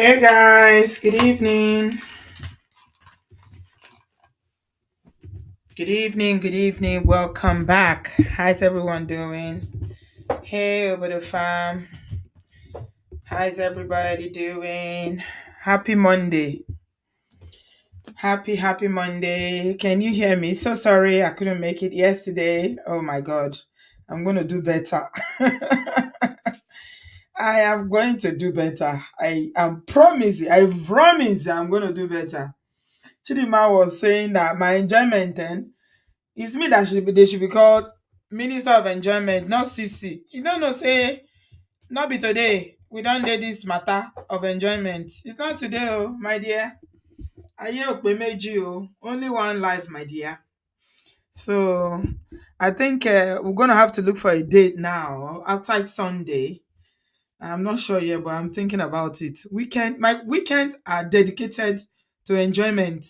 Hey guys, good evening. Good evening, good evening. Welcome back. How's everyone doing? Hey, over the farm. How's everybody doing? Happy Monday. Happy Monday. Can you hear me? So sorry I couldn't make it yesterday. Oh my God. I'm going to do better. I am going to do better. I promise I'm going to do better. Chidima was saying that my enjoyment then. It's me that they should be called Minister of Enjoyment, not CC. You don't know, say, not be today. We don't do this matter of enjoyment. It's not today, oh, my dear. Aye, Okpemeji, oh. Only one life, my dear. So I think we're gonna have to look for a date now outside Sunday. I'm not sure yet, but I'm thinking about it. My weekends are dedicated to enjoyment.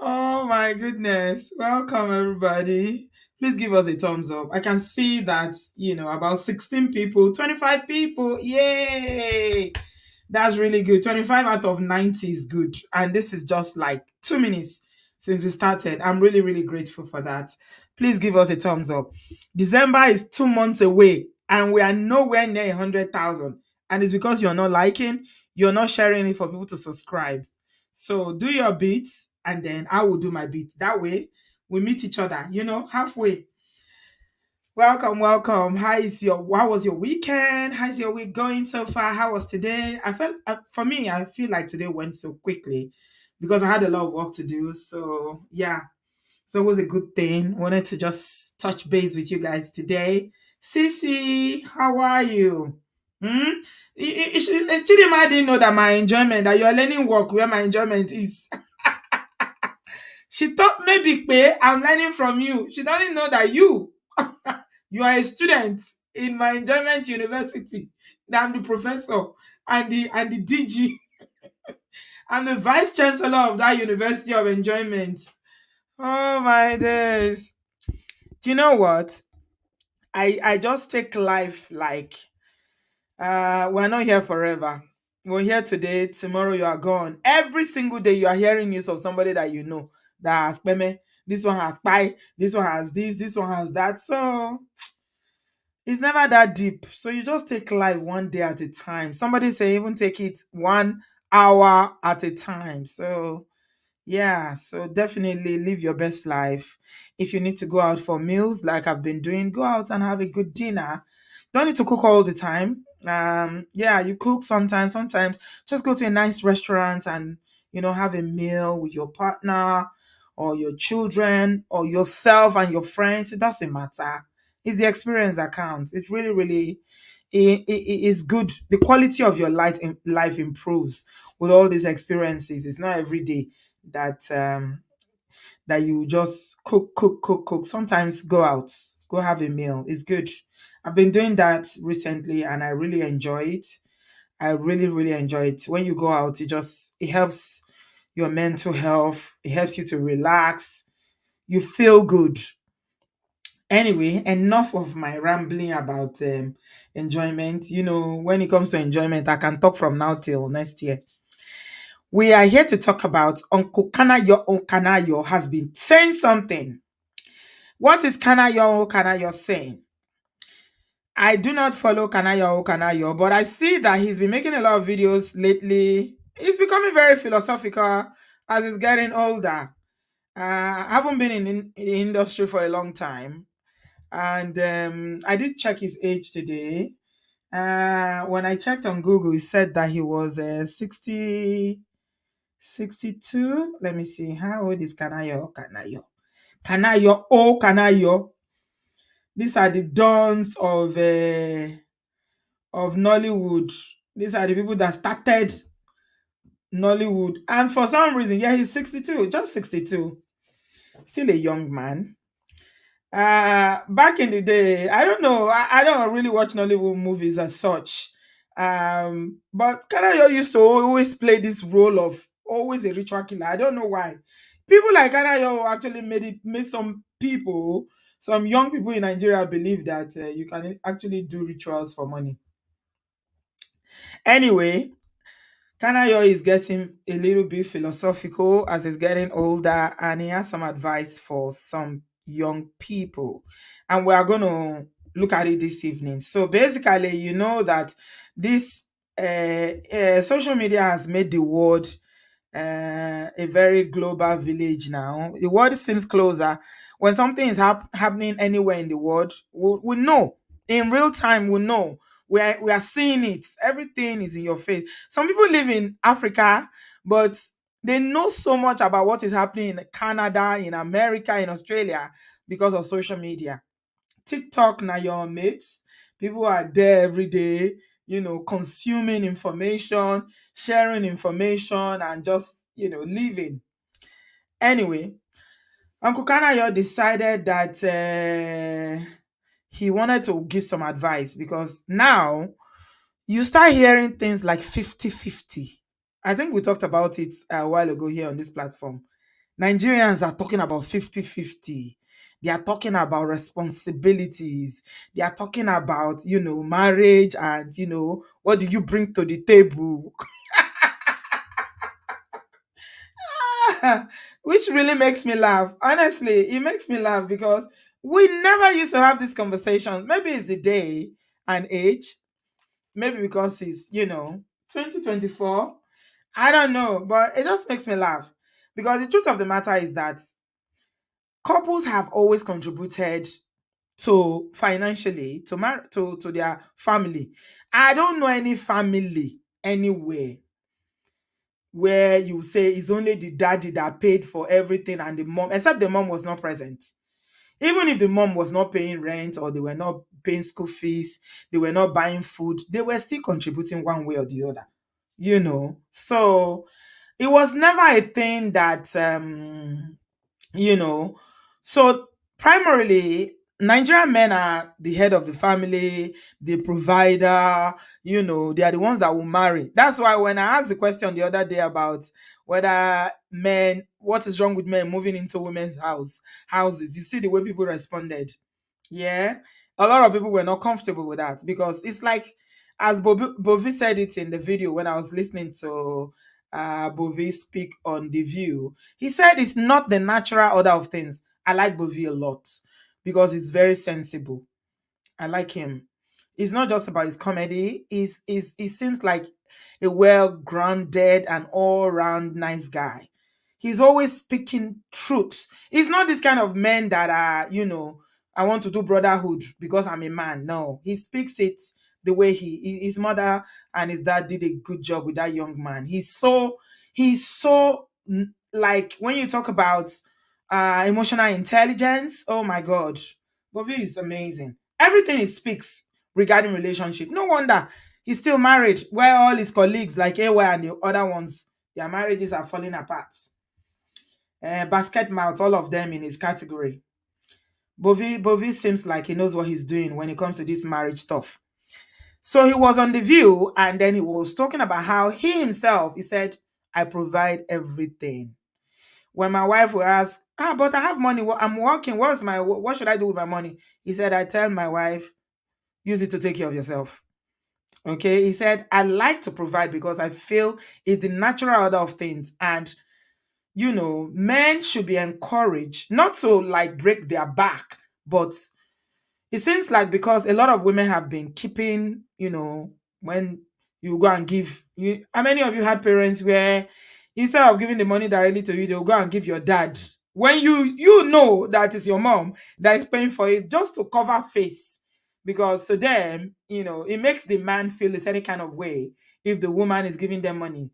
Oh my goodness. Welcome everybody. Please give us a thumbs up. I can see that, about 16 people, 25 people. Yay! That's really good. 25 out of 90 is good. And this is just like 2 minutes since we started. I'm really, really grateful for that. Please give us a thumbs up. December is 2 months away and we are nowhere near 100,000. And it's because you're not liking, you're not sharing it for people to subscribe. So do your bit and then I will do my bit. That way we meet each other, halfway. Welcome, welcome. How was your weekend? How's your week going so far? How was today? For me, I feel like today went so quickly because I had a lot of work to do. So yeah, so it was a good thing. Wanted to just touch base with you guys today. Sissy, how are you? Hmm? Chidima didn't know that my enjoyment, that you are learning work where my enjoyment is. She thought maybe I'm learning from you. She doesn't know that you are a student in my enjoyment university. That I'm the professor and the DG. I'm the vice chancellor of that university of enjoyment. Oh my days. Do you know what? I just take life like we're not here forever. We're here today, tomorrow you are gone. Every single day you are hearing news of somebody that you know that has peme, this one has pie, this one has this one has that. So it's never that deep. So you just take life one day at a time. Somebody say even take it 1 hour at a time. So yeah, so definitely live your best life. If you need to go out for meals, like I've been doing, go out and have a good dinner. Don't need to cook all the time. Yeah, you cook sometimes. Sometimes just go to a nice restaurant and have a meal with your partner or your children or yourself and your friends. It doesn't matter. It's the experience that counts. It's really, really it is good. The quality of your life improves with all these experiences. It's not every day that you just cook. Sometimes go out, go have a meal. It's good. I've been doing that recently and I really enjoy it. I really, really enjoy it. When you go out, it helps your mental health, it helps you to relax, you feel good. Anyway, enough of my rambling about enjoyment. When it comes to enjoyment, I can talk from now till next year. We are here to talk about Uncle Kanayo O Kanayo has been saying something. What is Kanayo O Kanayo saying? I do not follow Kanayo O Kanayo, but I see that he's been making a lot of videos lately. He's becoming very philosophical as he's getting older. I haven't been in the industry for a long time, and I did check his age today. When I checked on Google, it said that he was 62. Let me see. How old is Kanayo? Kanayo O Kanayo. These are the dons of Nollywood. These are the people that started Nollywood. And for some reason, yeah, he's 62, just 62. Still a young man. Back in the day, I don't know. I don't really watch Nollywood movies as such. But Kanayo used to always play this role of always a ritual killer. I don't know why. People like Kanayo actually made some young people in Nigeria believe that you can actually do rituals for money. Anyway, Kanayo is getting a little bit philosophical as he's getting older, and he has some advice for some young people. And we are going to look at it this evening. So basically, you know that this social media has made the world a very global village now. The world seems closer. When something is happening anywhere in the world, we know in real time. We know we are seeing it. Everything is in your face. Some people live in Africa, but they know so much about what is happening in Canada, in America, in Australia because of social media. TikTok now your mates. People are there every day, consuming information, sharing information, and just, living. Anyway, Uncle Kanayo decided that he wanted to give some advice because now you start hearing things like 50-50. I think we talked about it a while ago here on this platform. Nigerians are talking about 50-50. They are talking about responsibilities. They are talking about, marriage and, what do you bring to the table? Which really makes me laugh. Honestly, it makes me laugh because we never used to have these conversations. Maybe it's the day and age. Maybe because it's, 2024. I don't know, but it just makes me laugh. Because the truth of the matter is that couples have always contributed to financially to their family. I don't know any family anywhere where you say it's only the daddy that paid for everything and the mom, except the mom was not present. Even if the mom was not paying rent or they were not paying school fees, they were not buying food, they were still contributing one way or the other. So it was never a thing that you know so primarily Nigerian men are the head of the family, the provider. They are the ones that will marry. That's why when I asked the question the other day about whether men, what is wrong with men moving into women's houses, you see the way people responded. Yeah, a lot of people were not comfortable with that because it's like, as Bovi said it in the video when I was listening to Bovi speak on The View. He said it's not the natural order of things. I like Bovi a lot because it's very sensible. I like him. It's not just about his comedy. He seems like a well-grounded and all-round nice guy. He's always speaking truth. He's not this kind of man that are, I want to do brotherhood because I'm a man. No, he speaks it the way his mother and his dad did a good job with that young man. Like when you talk about emotional intelligence, oh my god, Bobby is amazing. Everything he speaks regarding relationship. No wonder he's still married, where all his colleagues like AY and the other ones, their marriages are falling apart. Basket mouth, all of them in his category. Bovi seems like he knows what he's doing when it comes to this marriage stuff. So he was on The View and then he was talking about how he himself, he said, I provide everything. When my wife will ask, but I have money, I'm working, what should I do with my money? He said, I tell my wife, use it to take care of yourself. Okay, he said, I like to provide because I feel it's the natural order of things. And men should be encouraged not to like break their back, but it seems like because a lot of women have been keeping, when you go and give you, how many of you had parents where instead of giving the money directly to you, they'll go and give your dad when you know that is your mom that is paying for it just to cover face, because to them, it makes the man feel a certain kind of way if the woman is giving them money.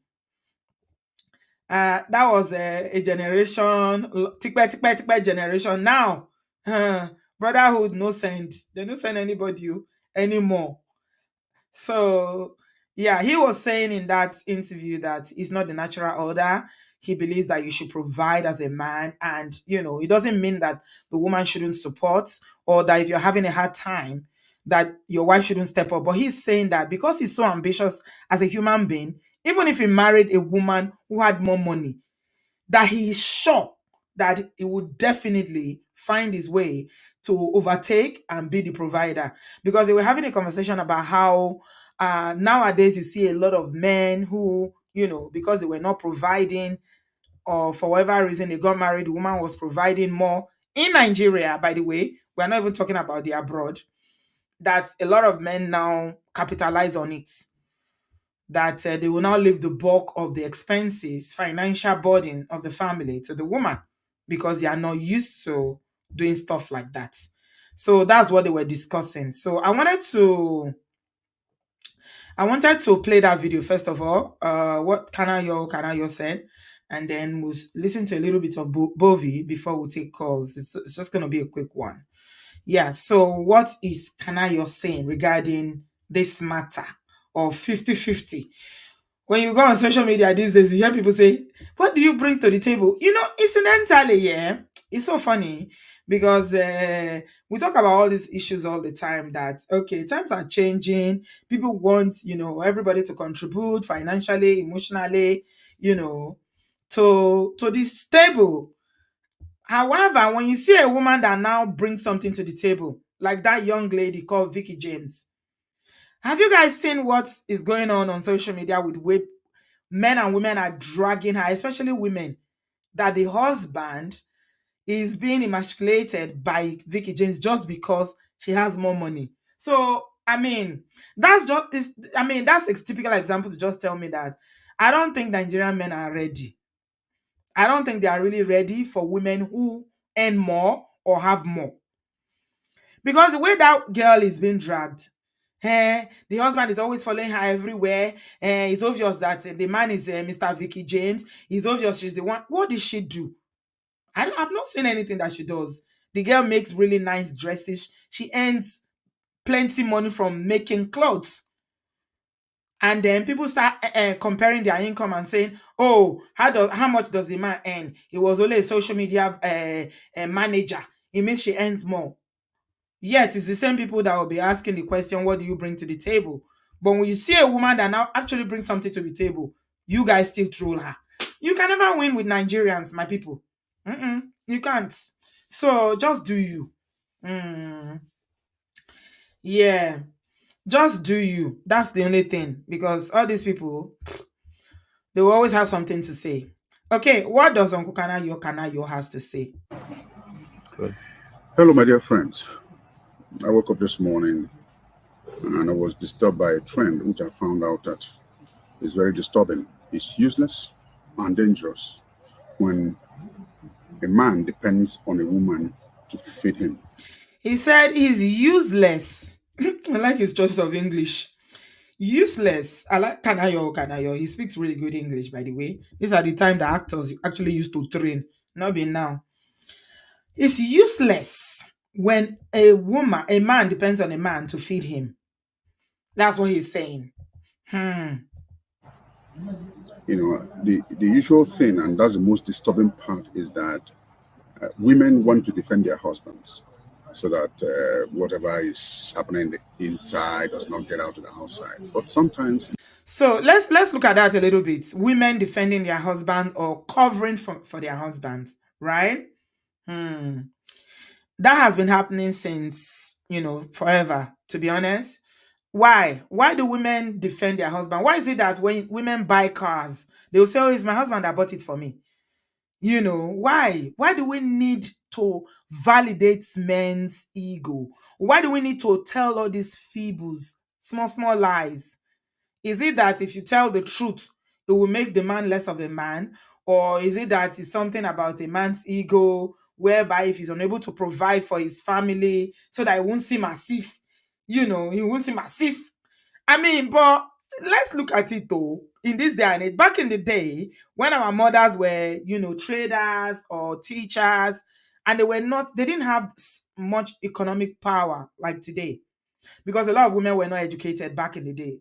That was a generation, tikpe generation. Now, brotherhood no send. They don't send anybody anymore. So, yeah, he was saying in that interview that it's not the natural order. He believes that you should provide as a man, and it doesn't mean that the woman shouldn't support, or that if you're having a hard time, that your wife shouldn't step up. But he's saying that because he's so ambitious as a human being, even if he married a woman who had more money, that he is sure that he would definitely find his way to overtake and be the provider, because they were having a conversation about how nowadays you see a lot of men who, because they were not providing, or for whatever reason they got married, the woman was providing more in Nigeria. By the way, we're not even talking about the abroad, that a lot of men now capitalize on it, that they will now leave the bulk of the expenses, financial burden of the family to the woman, because they are not used to doing stuff like that. So that's what they were discussing. So I wanted to play that video first of all, what Kanayo said, and then we'll listen to a little bit of Bovi before we take calls. It's just going to be a quick one. Yeah, so what is Kanayo saying regarding this matter of 50-50? When you go on social media these days, you hear people say, "What do you bring to the table?" Incidentally, yeah, it's so funny because we talk about all these issues all the time. That okay, times are changing. People want everybody to contribute financially, emotionally, to this table. However, when you see a woman that now brings something to the table, like that young lady called Vicky James, have you guys seen what is going on social media with men and women are dragging her, especially women, that the husband is being emasculated by Vicky James just because she has more money? So, that's a typical example to just tell me that I don't think Nigerian men are ready. I don't think they are really ready for women who earn more or have more. Because the way that girl is being dragged, the husband is always following her everywhere. It's obvious that the man is Mr. Vicky James. It's obvious she's the one. What did she do? I've not seen anything that she does. The girl makes really nice dresses. She earns plenty money from making clothes. And then people start comparing their income and saying, "Oh, how much does the man earn? He was only a social media manager. It means she earns more." Yet it's the same people that will be asking the question, "What do you bring to the table?" But when you see a woman that now actually brings something to the table, you guys still troll her. You can never win with Nigerians, my people. You can't. So just do you. Mm, yeah, just do you. That's the only thing. Because all these people, they will always have something to say. Okay, what does Uncle Kanayo has to say? Hello, my dear friends. I woke up this morning and I was disturbed by a trend which I found out that is very disturbing. It's useless and dangerous when a man depends on a woman to feed him. He said he's useless. I like his choice of English. Useless. I like Kanayo. He speaks really good English, by the way. These are the time the actors actually used to train, not be now. It's useless when a man depends on a man to feed him. That's what he's saying. The usual thing, and that's the most disturbing part, is that women want to defend their husbands so that whatever is happening inside does not get out to the outside. But sometimes, So let's look at that a little bit. Women defending their husband or covering for their husbands, right? That has been happening since, forever, to be honest. Why? Why do women defend their husband? Why is it that when women buy cars, they'll say, "Oh, it's my husband that bought it for me"? Why? Why do we need to validate men's ego? Why do we need to tell all these feebles, small lies? Is it that if you tell the truth, it will make the man less of a man? Or is it that it's something about a man's ego, whereby if he's unable to provide for his family, so that he won't seem as if, he won't seem as if. But let's look at it though. In this day and age, back in the day, when our mothers were, traders or teachers, and they didn't have much economic power like today, because a lot of women were not educated back in the day.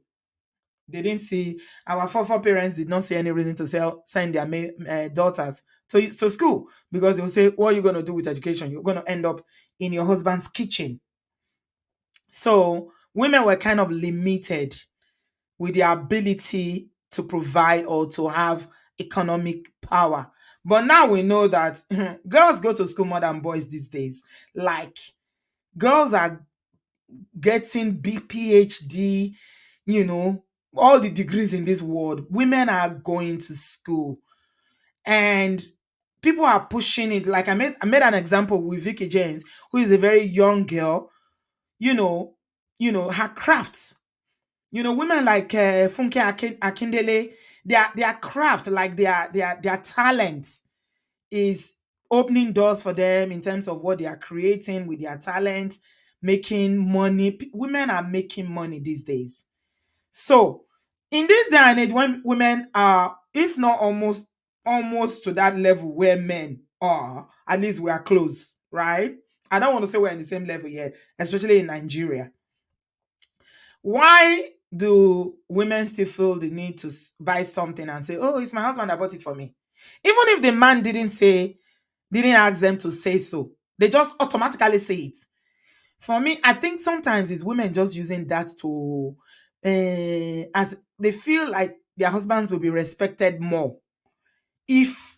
They didn't see, our parents did not see any reason to send their daughters to school, because they will say, "What are you going to do with education? You're going to end up in your husband's kitchen." So women were kind of limited with their ability to provide or to have economic power. But now we know that girls go to school more than boys these days. Like, Girls are getting big PhD, you know, all the degrees in this world. Women are going to school and people are pushing it. Like I made an example with Vicky James, who is a very young girl, you know, her crafts. Women like Funke Akindele, their craft, like their talent is opening doors for them in terms of what they are creating with their talent, making money. Women are making money these days. So, in this day and age, when women are, if not almost to that level where men are, at least we are close, right? I don't want to say we're in the same level yet, especially in Nigeria. Why do women still feel the need to buy something and say, "Oh, it's my husband that bought it for me," even if the man didn't ask them to say so? They just automatically say it. For me, I think sometimes it's women just using that to, as they feel like their husbands will be respected more if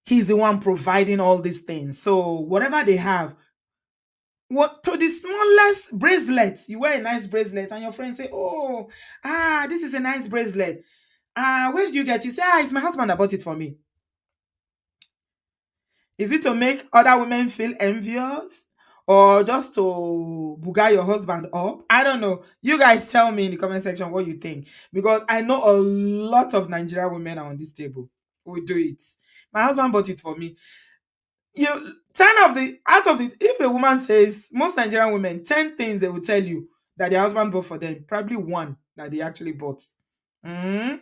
he's the one providing all these things. So whatever they have, what to the smallest bracelet, you wear a nice bracelet, and your friends say, "Oh, this is a nice bracelet. Where did you get it?" You say, "It's my husband that bought it for me." Is it to make other women feel envious or just to booga your husband up? I don't know. You guys tell me in the comment section what you think, because I know a lot of Nigerian women are on this table who do it. My husband bought it for me. You ten of the out of the If a woman says, most Nigerian women, 10 things they will tell you that their husband bought for them, probably one that they actually bought. Mm,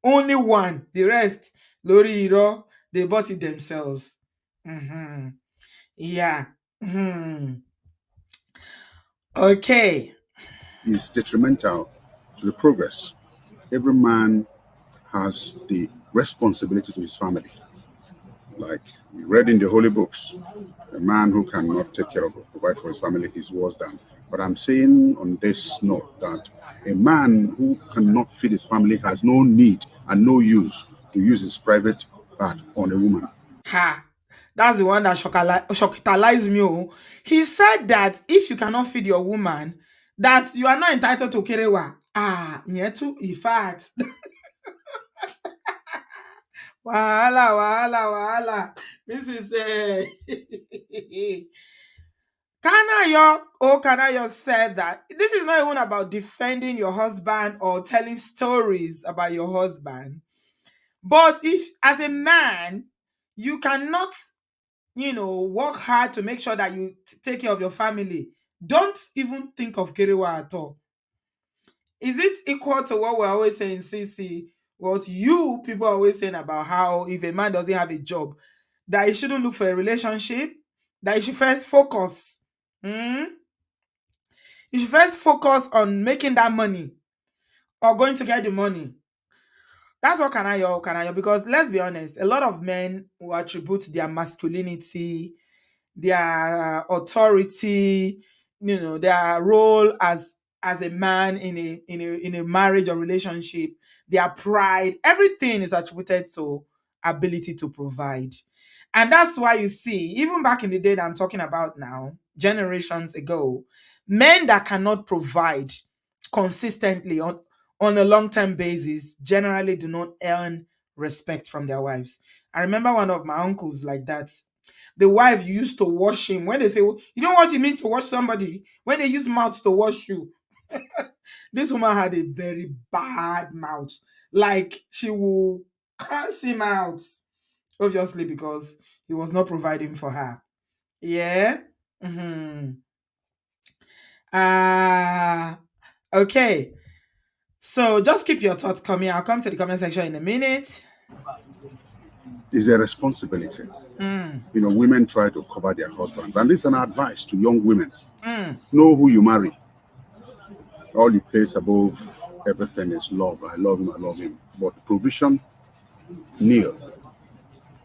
only one. The rest, Lori Iro, they bought it themselves. Mhm. Yeah. Hmm. Okay. is detrimental to the progress. Every man has the responsibility to his family. Like we read in the holy books, a man who cannot take care of or provide for his family is worse than. But I'm saying on this note that a man who cannot feed his family has no need and no use to use his private part on a woman. Ha. That's the one that shockitalized me. Oh. He said that if you cannot feed your woman, that you are not entitled to kerewa. Yeah, too. In fact, wahala, wahala, wahala. This is Kanayo said that this is not even about defending your husband or telling stories about your husband. But if, as a man, you cannot, work hard to make sure that you take care of your family, don't even think of Kerewa at all. Is it equal to what we're always saying, CC? What you people are always saying about how if a man doesn't have a job, that he shouldn't look for a relationship, that he should first focus. Hmm? You should first focus on making that money or going to get the money. That's what Kanayo, because let's be honest, a lot of men will attribute their masculinity, their authority, their role as a man in a marriage or relationship, their pride, everything is attributed to ability to provide. And that's why you see, even back in the day that I'm talking about now, generations ago, men that cannot provide consistently on a long-term basis generally do not earn respect from their wives. I remember one of my uncles like that. The wife used to wash him. When they say, "You know what it means to wash somebody?" When they use mouth to wash you. This woman had a very bad mouth. Like she will curse him out, obviously, because he was not providing for her. Yeah. Hmm. Uh okay. So just keep your thoughts coming. I'll come to the comment section in a minute. It's a responsibility. Mm, Women try to cover their husbands. And this is an advice to young women. mm. Know who you marry. All you place above everything is love. I love him, I love him. But provision, nil.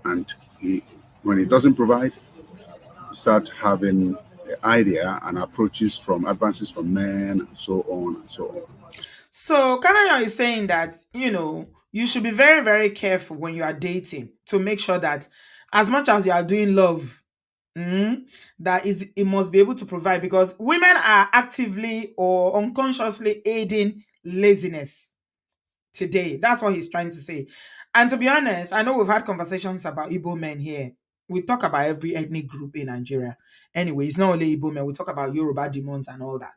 And when he doesn't provide, you start having the idea and approaches from advances from men and so on and so on. So Kanayo is saying that, you should be very, very careful when you are dating to make sure that as much as you are doing love, that is it must be able to provide, because women are actively or unconsciously aiding laziness today. That's what he's trying to say. And to be honest, I know we've had conversations about Igbo men here. We talk about every ethnic group in Nigeria. Anyway, it's not only Igbo men. We talk about Yoruba demons and all that.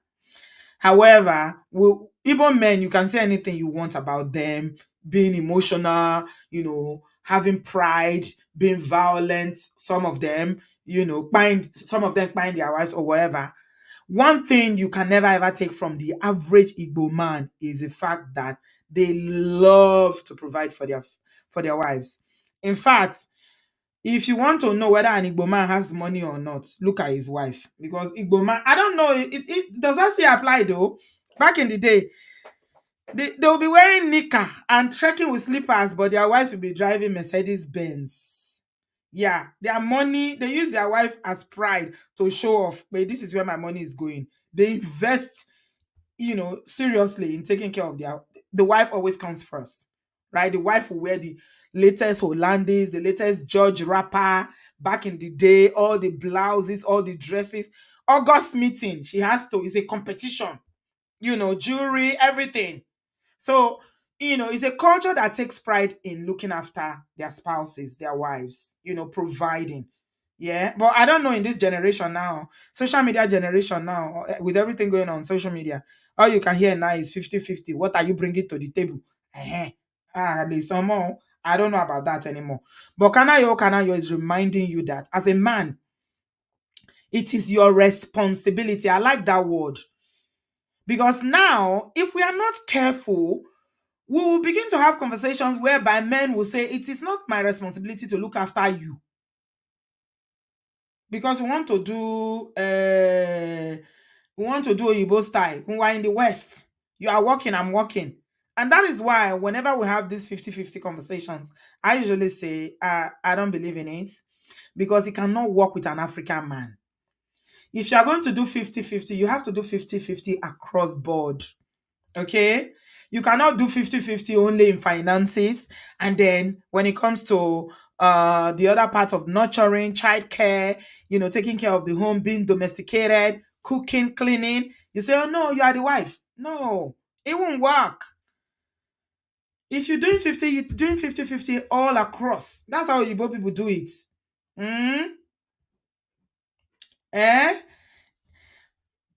However, Igbo men, you can say anything you want about them, being emotional, having pride, being violent. Some of them, some of them find their wives or whatever. One thing you can never ever take from the average Igbo man is the fact that they love to provide for their wives. In fact, if you want to know whether an Igbo man has money or not, look at his wife. Because Igbo man, I don't know, it does that still apply though? Back in the day, they'll be wearing knicker and trekking with slippers, but their wives will be driving Mercedes Benz. Yeah, their money, they use their wife as pride to show off, but this is where my money is going. They invest, seriously in taking care of the wife always comes first, right? The wife will wear the latest Hollandis, the latest George wrapper back in the day, all the blouses, all the dresses. August meeting, she has to, it's a competition, jewelry, everything. So, it's a culture that takes pride in looking after their spouses, their wives, providing. Yeah. But I don't know, in this generation now, social media generation now, with everything going on social media, all you can hear now is 50-50. What are you bringing to the table? There's some more. I don't know about that anymore. But Kanayo is reminding you that as a man, it is your responsibility. I like that word. Because now, if we are not careful, we will begin to have conversations whereby men will say, it is not my responsibility to look after you. Because we want to do Igbo style. We are in the West. You are working, I'm working. And that is why whenever we have these 50-50 conversations, I usually say, I don't believe in it, because it cannot work with an African man. If you are going to do 50-50, you have to do 50-50 across board. Okay? You cannot do 50-50 only in finances. And then when it comes to the other part of nurturing, childcare, taking care of the home, being domesticated, cooking, cleaning, you say, oh no, you are the wife. No, it won't work. If you're doing 50, you're doing 50-50 all across. That's how Igbo people do it. Eh?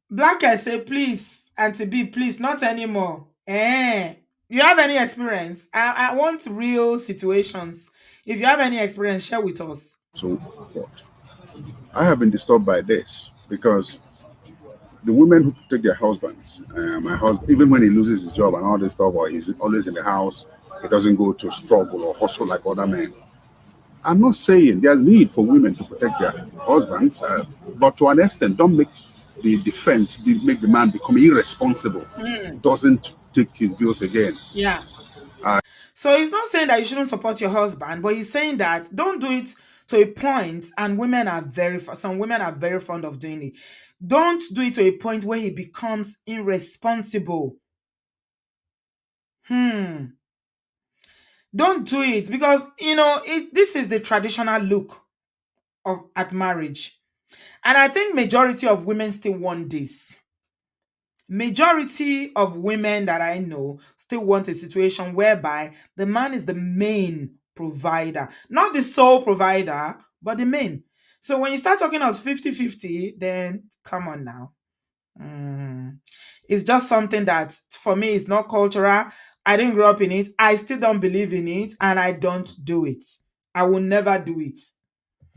Black guy say, please, Auntie B, please, not anymore. You have any experience? I want real situations. If you have any experience, share with us. So forth. I have been disturbed by this because the women who protect their husbands, my husband, even when he loses his job and all this stuff, or he's always in the house, he doesn't go to struggle or hustle like other men. I'm not saying there's need for women to protect their husbands, but to an extent, don't make the defense, make the man become irresponsible, doesn't take his bills again. Yeah. So he's not saying that you shouldn't support your husband, but he's saying that don't do it to a point, and some women are very fond of doing it. Don't do it to a point where he becomes irresponsible. Don't do it, because this is the traditional look at marriage. And I think majority of women still want this. Majority of women that I know still want a situation whereby the man is the main provider, not the sole provider, but the main. So when you start talking of 50-50, then come on now. It's just something that for me is not cultural. I didn't grow up in it. I still don't believe in it, and I don't do it. I will never do it.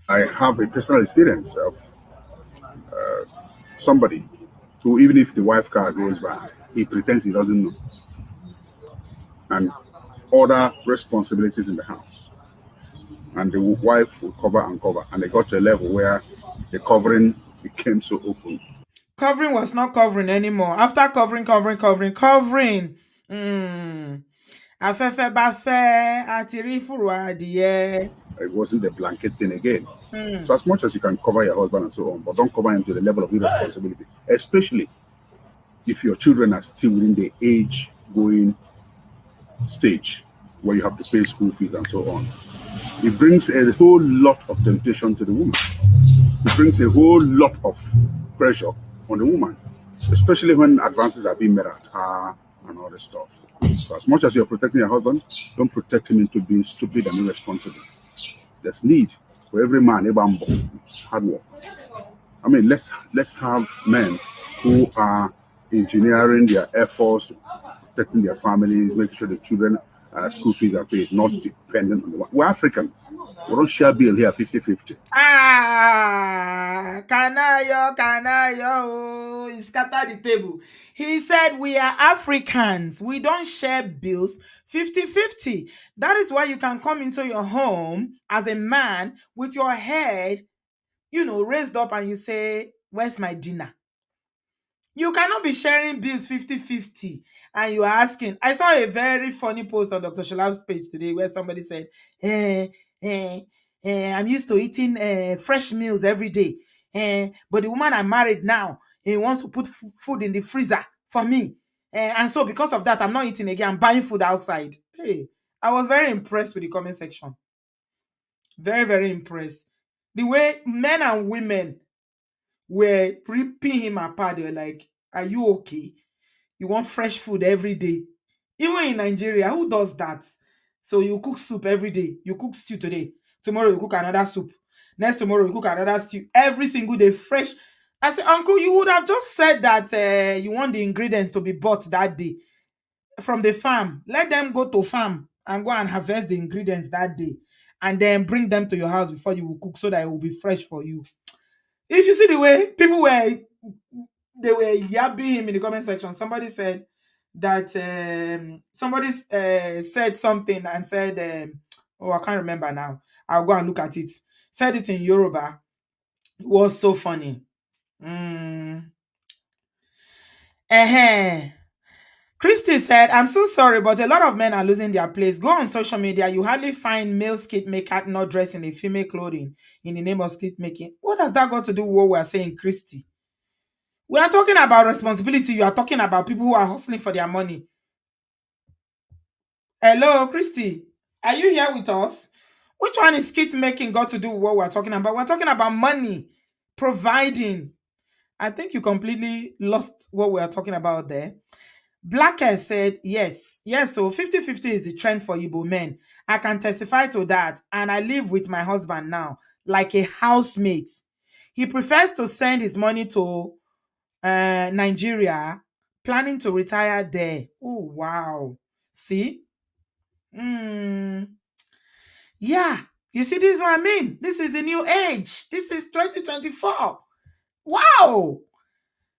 I have a personal experience of somebody who, even if the wife car goes bad, he pretends he doesn't know, and other responsibilities in the house, and the wife will cover and cover, and they got to a level where the covering became so open. Covering was not covering anymore. After covering. It wasn't the blanket thing again. So as much as you can cover your husband and so on, but don't cover him to the level of irresponsibility, especially if your children are still within the age going stage where you have to pay school fees and so on. It brings a whole lot of temptation to the woman. It brings a whole lot of pressure on the woman, especially when advances are being made at her and all this stuff. So as much as you're protecting your husband, don't protect him into being stupid and irresponsible. There's need for every man, every man, hard work. I mean, let's have men who are engineering their efforts, protecting their families, making sure the children school fees are paid, not dependent on the one. We're Africans. We don't share bill here 50-50. Ah, Kanayo, Kanayo, oh, he scattered the table. He said, we are Africans. We don't share bills 50-50. That is why you can come into your home as a man with your head, raised up and you say, where's my dinner? You cannot be sharing bills 50-50 and you are asking. I saw a very funny post on Dr. Shalab's page today where somebody said, eh, eh, I'm used to eating fresh meals every day. But the woman I'm married now, he wants to put food in the freezer for me. And so because of that, I'm not eating again. I'm buying food outside. Hey, I was very impressed with the comment section. Very, very impressed. The way men and women were ripping him apart. They were like, are you okay? You want fresh food every day. Even in Nigeria, who does that? So you cook soup every day. You cook stew today. Tomorrow you cook another soup. Next tomorrow you cook another stew. Every single day, fresh. I said, Uncle, you would have just said that you want the ingredients to be bought that day from the farm. Let them go to farm and go and harvest the ingredients that day, and then bring them to your house before you will cook so that it will be fresh for you. If you see the way people were yabbing him in the comment section. Somebody said that somebody said something and said, oh, I can't remember now. I'll go and look at it. Said it in Yoruba. It was so funny. Mm. Christy said, I'm so sorry, but a lot of men are losing their place. Go on social media. You hardly find male skit maker not dressing in female clothing in the name of skit making. What does that got to do with what we're saying, Christy? We are talking about responsibility. You are talking about people who are hustling for their money. Hello, Christy. Are you here with us? Which one is skit making got to do with what we're talking about? We're talking about money, providing. I think you completely lost what we are talking about there. Blacker said, yes. Yes, so 50-50 is the trend for Igbo men. I can testify to that. And I live with my husband now, like a housemate. He prefers to send his money to Nigeria, planning to retire there. Oh, wow. See? Mm, yeah. You see, this is what I mean. This is a new age. This is 2024. Wow.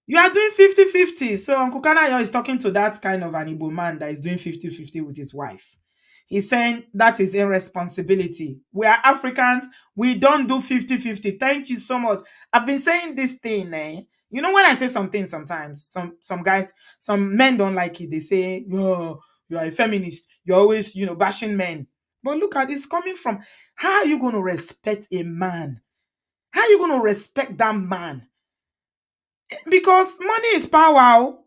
You are doing 50-50. So Uncle Kanayo is talking to that kind of an Igbo man that is doing 50-50 with his wife. He's saying that is irresponsibility. We are Africans. We don't do 50-50. Thank you so much. I've been saying this thing, eh? You know, when I say something sometimes, some guys, some men don't like it. They say, oh, you are a feminist. You're always, bashing men. But look at this coming from, how are you going to respect a man? How are you going to respect that man? Because money is power. Oh.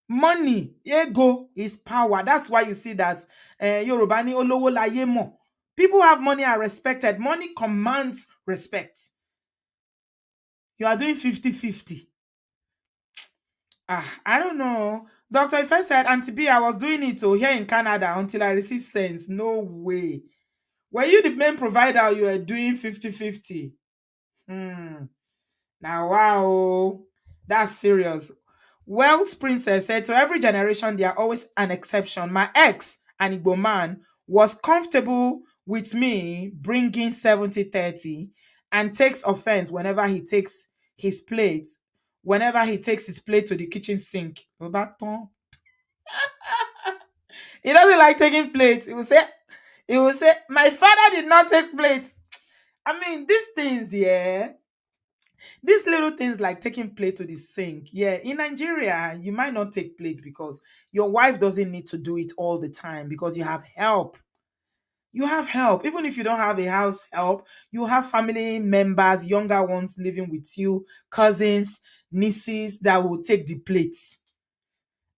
Money, ego is power. That's why you see that Yoruba ni olowo láyé mọ̀. People have money are respected. Money commands respect. You are doing 50-50. I don't know. Dr. Ife said, Auntie B, I was doing it here in Canada until I received sense. No way. Were you the main provider or you were doing 50-50? Now, wow. That's serious. Wealth Princess said, to every generation, there are always an exception. My ex, an Igbo man, was comfortable with me bringing 70-30 and takes offense whenever he takes his plate to the kitchen sink. He doesn't like taking plates. He will say, my father did not take plates. I mean, these things, yeah. These little things like taking plate to the sink. Yeah, in Nigeria, you might not take plate because your wife doesn't need to do it all the time because you have help. You have help. Even if you don't have a house help, you have family members, younger ones living with you, cousins, nieces that will take the plates.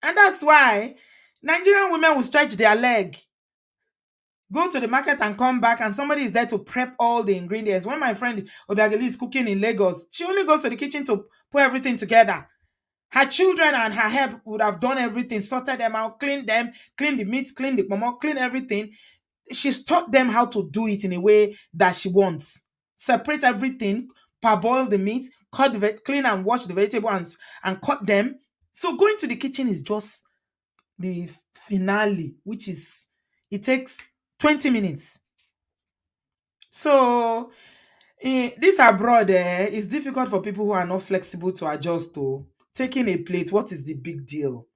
And that's why Nigerian women will stretch their leg. go to the market and come back, and somebody is there to prep all the ingredients. When my friend Obiageli is cooking in Lagos, she only goes to the kitchen to put everything together. Her children and her help would have done everything, sorted them out, cleaned them, cleaned the meat, cleaned the momo, clean everything. She's taught them how to do it in a way that she wants. Separate everything, parboil the meat, clean and wash the vegetables and cut them. So going to the kitchen is just the finale, which is, it takes 20 minutes. So this abroad is difficult for people who are not flexible to adjust to taking a plate. What is the big deal?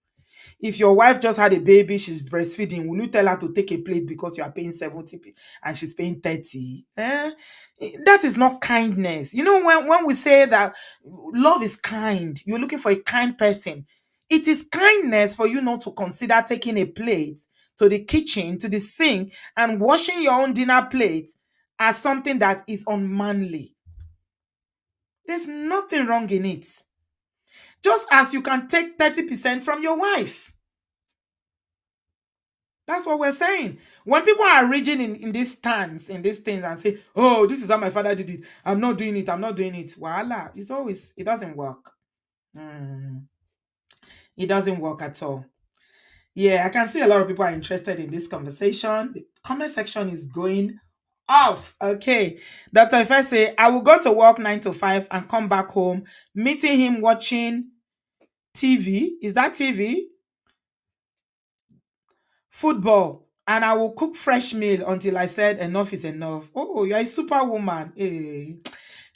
If your wife just had a baby, she's breastfeeding, will you tell her to take a plate because you are paying 70 and she's paying 30? That is not kindness. You know, when we say that love is kind, you're looking for a kind person. It is kindness for you not to consider taking a plate to the kitchen, to the sink, and washing your own dinner plate as something that is unmanly. There's nothing wrong in it. Just as you can take 30% from your wife. That's what we're saying. When people are raging in this stance, in these things, and say, oh, this is how my father did it. I'm not doing it. I'm not doing it. Voila. It doesn't work. Mm, it doesn't work at all. Yeah, I can see a lot of people are interested in this conversation. The comment section is going off. Okay. Dr. Ife say, I will go to work 9 to 5 and come back home, meeting him watching TV. Is that TV? Football, and I will cook fresh meal until I said enough is enough. Oh, you're a superwoman. Hey.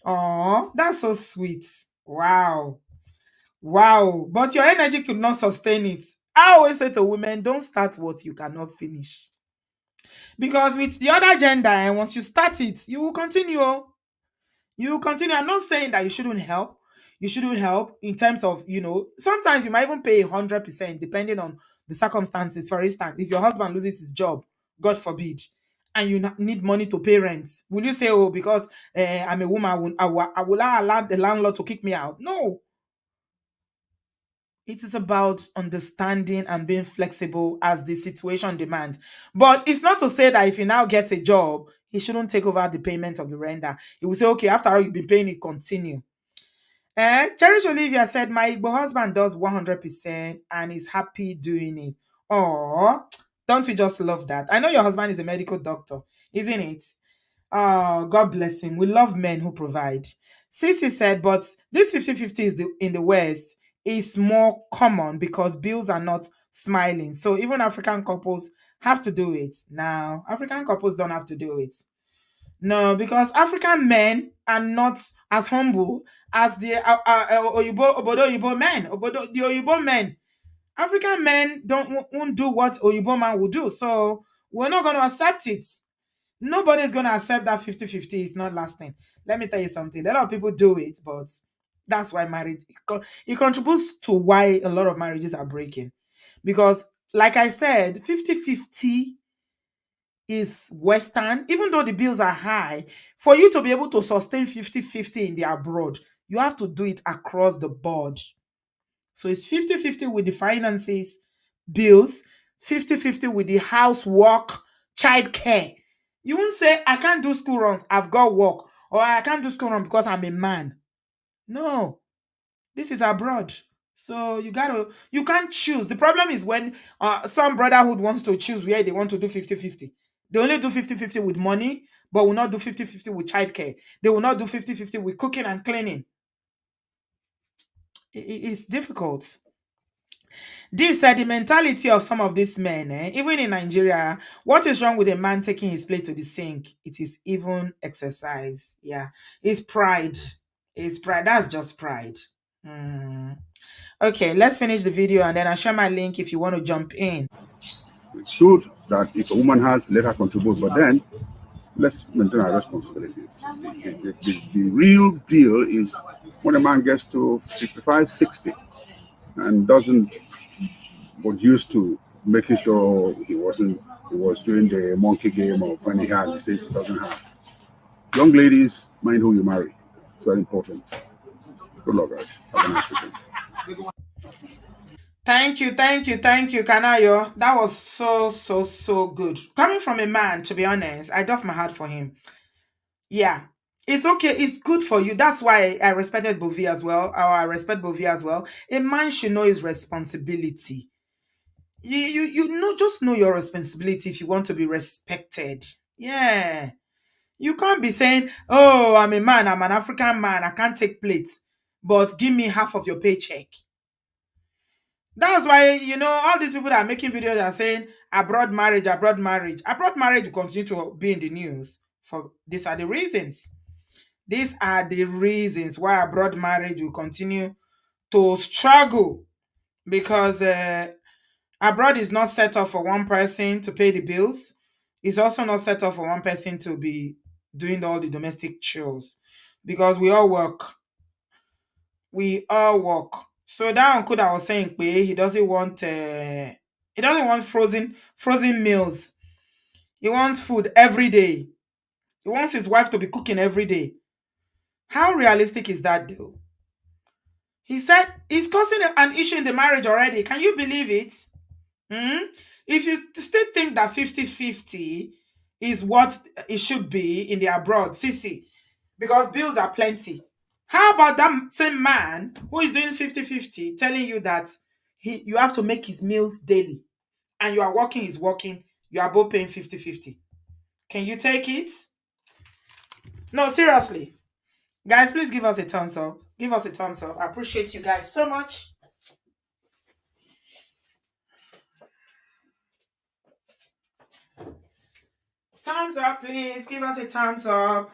Oh, that's so sweet. Wow. Wow. But your energy could not sustain it. I always say to women, don't start what you cannot finish. Because with the other gender, and once you start it, you will continue. You will continue. I'm not saying that you shouldn't help. You shouldn't help in terms of, sometimes you might even pay 100% depending on the circumstances. For instance, if your husband loses his job, God forbid, and you need money to pay rent, will you say, oh, because I'm a woman, I will allow the landlord to kick me out? No. It is about understanding and being flexible as the situation demands. But it's not to say that if he now gets a job, he shouldn't take over the payment of the renter. He will say, okay, after all, you've been paying it, continue. Cherish Olivia said, my Igbo husband does 100% and is happy doing it. Oh, don't we just love that? I know your husband is a medical doctor, isn't it? Oh, God bless him. We love men who provide. Sissy said, but this 50-50 in the West is more common because bills are not smiling. So even African couples have to do it. Now, African couples don't have to do it. No, because African men are not as humble as the Obodo men. The Oyibo men. African men won't do what Oyibo man will do. So we're not going to accept it. Nobody's going to accept that 50-50 is not lasting. Let me tell you something. A lot of people do it, but that's why marriage, it contributes to why a lot of marriages are breaking. Because, like I said, 50-50 is Western, even though the bills are high, for you to be able to sustain 50-50 in the abroad, you have to do it across the board. So it's 50-50 with the finances, bills, 50-50 with the housework, childcare. You won't say, I can't do school runs, I've got work, or I can't do school run because I'm a man. No, this is abroad. So you can't choose. The problem is when some brotherhood wants to choose where they want to do 50-50. They only do 50-50 with money, but will not do 50-50 with childcare. They will not do 50-50 with cooking and cleaning. It's difficult. This the mentality of some of these men, even in Nigeria, what is wrong with a man taking his plate to the sink? It is even exercise. Yeah, it's pride. It's pride. That's just pride. Mm. Okay, let's finish the video and then I'll share my link if you want to jump in. It's good that if a woman has, let her contribute, but then let's maintain our responsibilities. The real deal is when a man gets to 55, 60 and doesn't, but used to making sure he was doing the monkey game of when he has, he says he doesn't have. Young ladies, mind who you marry. It's very important. Good luck, guys. Have a nice weekend. Thank you, Kanayo. That was so good. Coming from a man, to be honest, I doff my heart for him. Yeah. It's okay. It's good for you. That's why I respected Bovi as well. Or I respect Bovi as well. A man should know his responsibility. You know, just know your responsibility if you want to be respected. Yeah. You can't be saying, "Oh, I'm a man, I'm an African man, I can't take plates, but give me half of your paycheck." That's why, all these people that are making videos are saying abroad marriage, abroad marriage. Abroad marriage will continue to be in the news. For these are the reasons. These are the reasons why abroad marriage will continue to struggle because abroad is not set up for one person to pay the bills. It's also not set up for one person to be doing all the domestic chores because we all work. We all work. So that uncle that was saying, he doesn't want frozen meals. He wants food every day. He wants his wife to be cooking every day. How realistic is that, though? He said he's causing an issue in the marriage already. Can you believe it? Hmm? If you still think that 50-50 is what it should be in the abroad, CC, because bills are plenty. How about that same man who is doing 50-50 telling you that you have to make his meals daily and you are working, he's working, you are both paying 50-50? Can you take it? No, seriously. Guys, please give us a thumbs up. Give us a thumbs up. I appreciate you guys so much. Thumbs up, please. Give us a thumbs up.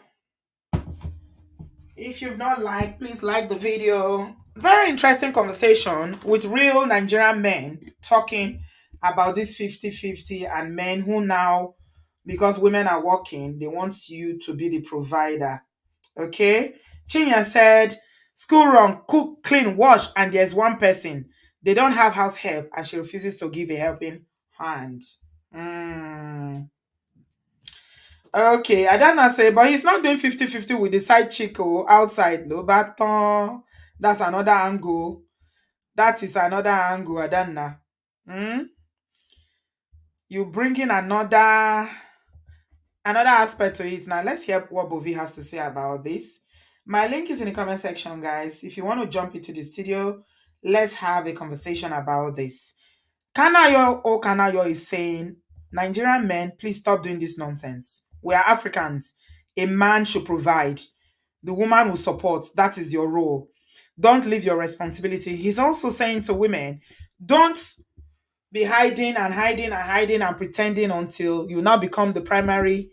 If you've not liked, please like the video. Very interesting conversation with real Nigerian men talking about this 50-50 and men who now, because women are working, they want you to be the provider. Okay? Chinya said, school run, cook, clean, wash, and there's one person. They don't have house help and she refuses to give a helping hand. Mm. Okay, I don't know say, but he's not doing 50-50 with the side chick outside, no, but that's another angle. That is another angle, I don't know. Hmm? You bring in another aspect to it. Now let's hear what Bovi has to say about this. My link is in the comment section, guys. If you want to jump into the studio, let's have a conversation about this. Kanayo O Kanayo is saying, Nigerian men, please stop doing this nonsense. We are Africans. A man should provide. The woman will support. That is your role. Don't leave your responsibility. He's also saying to women, don't be hiding and hiding and hiding and pretending until you now become the primary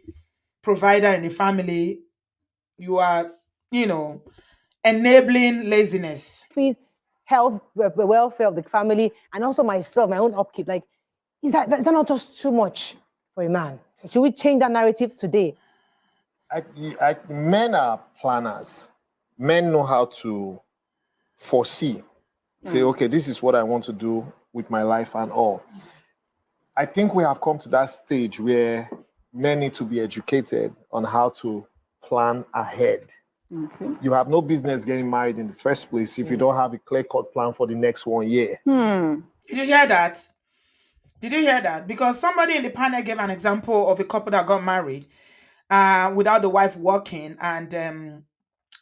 provider in the family. You are, you know, enabling laziness. feed, health, welfare of the family, and also myself, my own upkeep. Like, is that not just too much for a man? Should we change that narrative today? Men are planners. Men know how to foresee. Say, okay, this is what I want to do with my life and all. I think we have come to that stage where men need to be educated on how to plan ahead. Okay. You have no business getting married in the first place if you don't have a clear-cut plan for the next 1 year. Did you hear that? Did you hear that? Because somebody in the panel gave an example of a couple that got married without the wife working and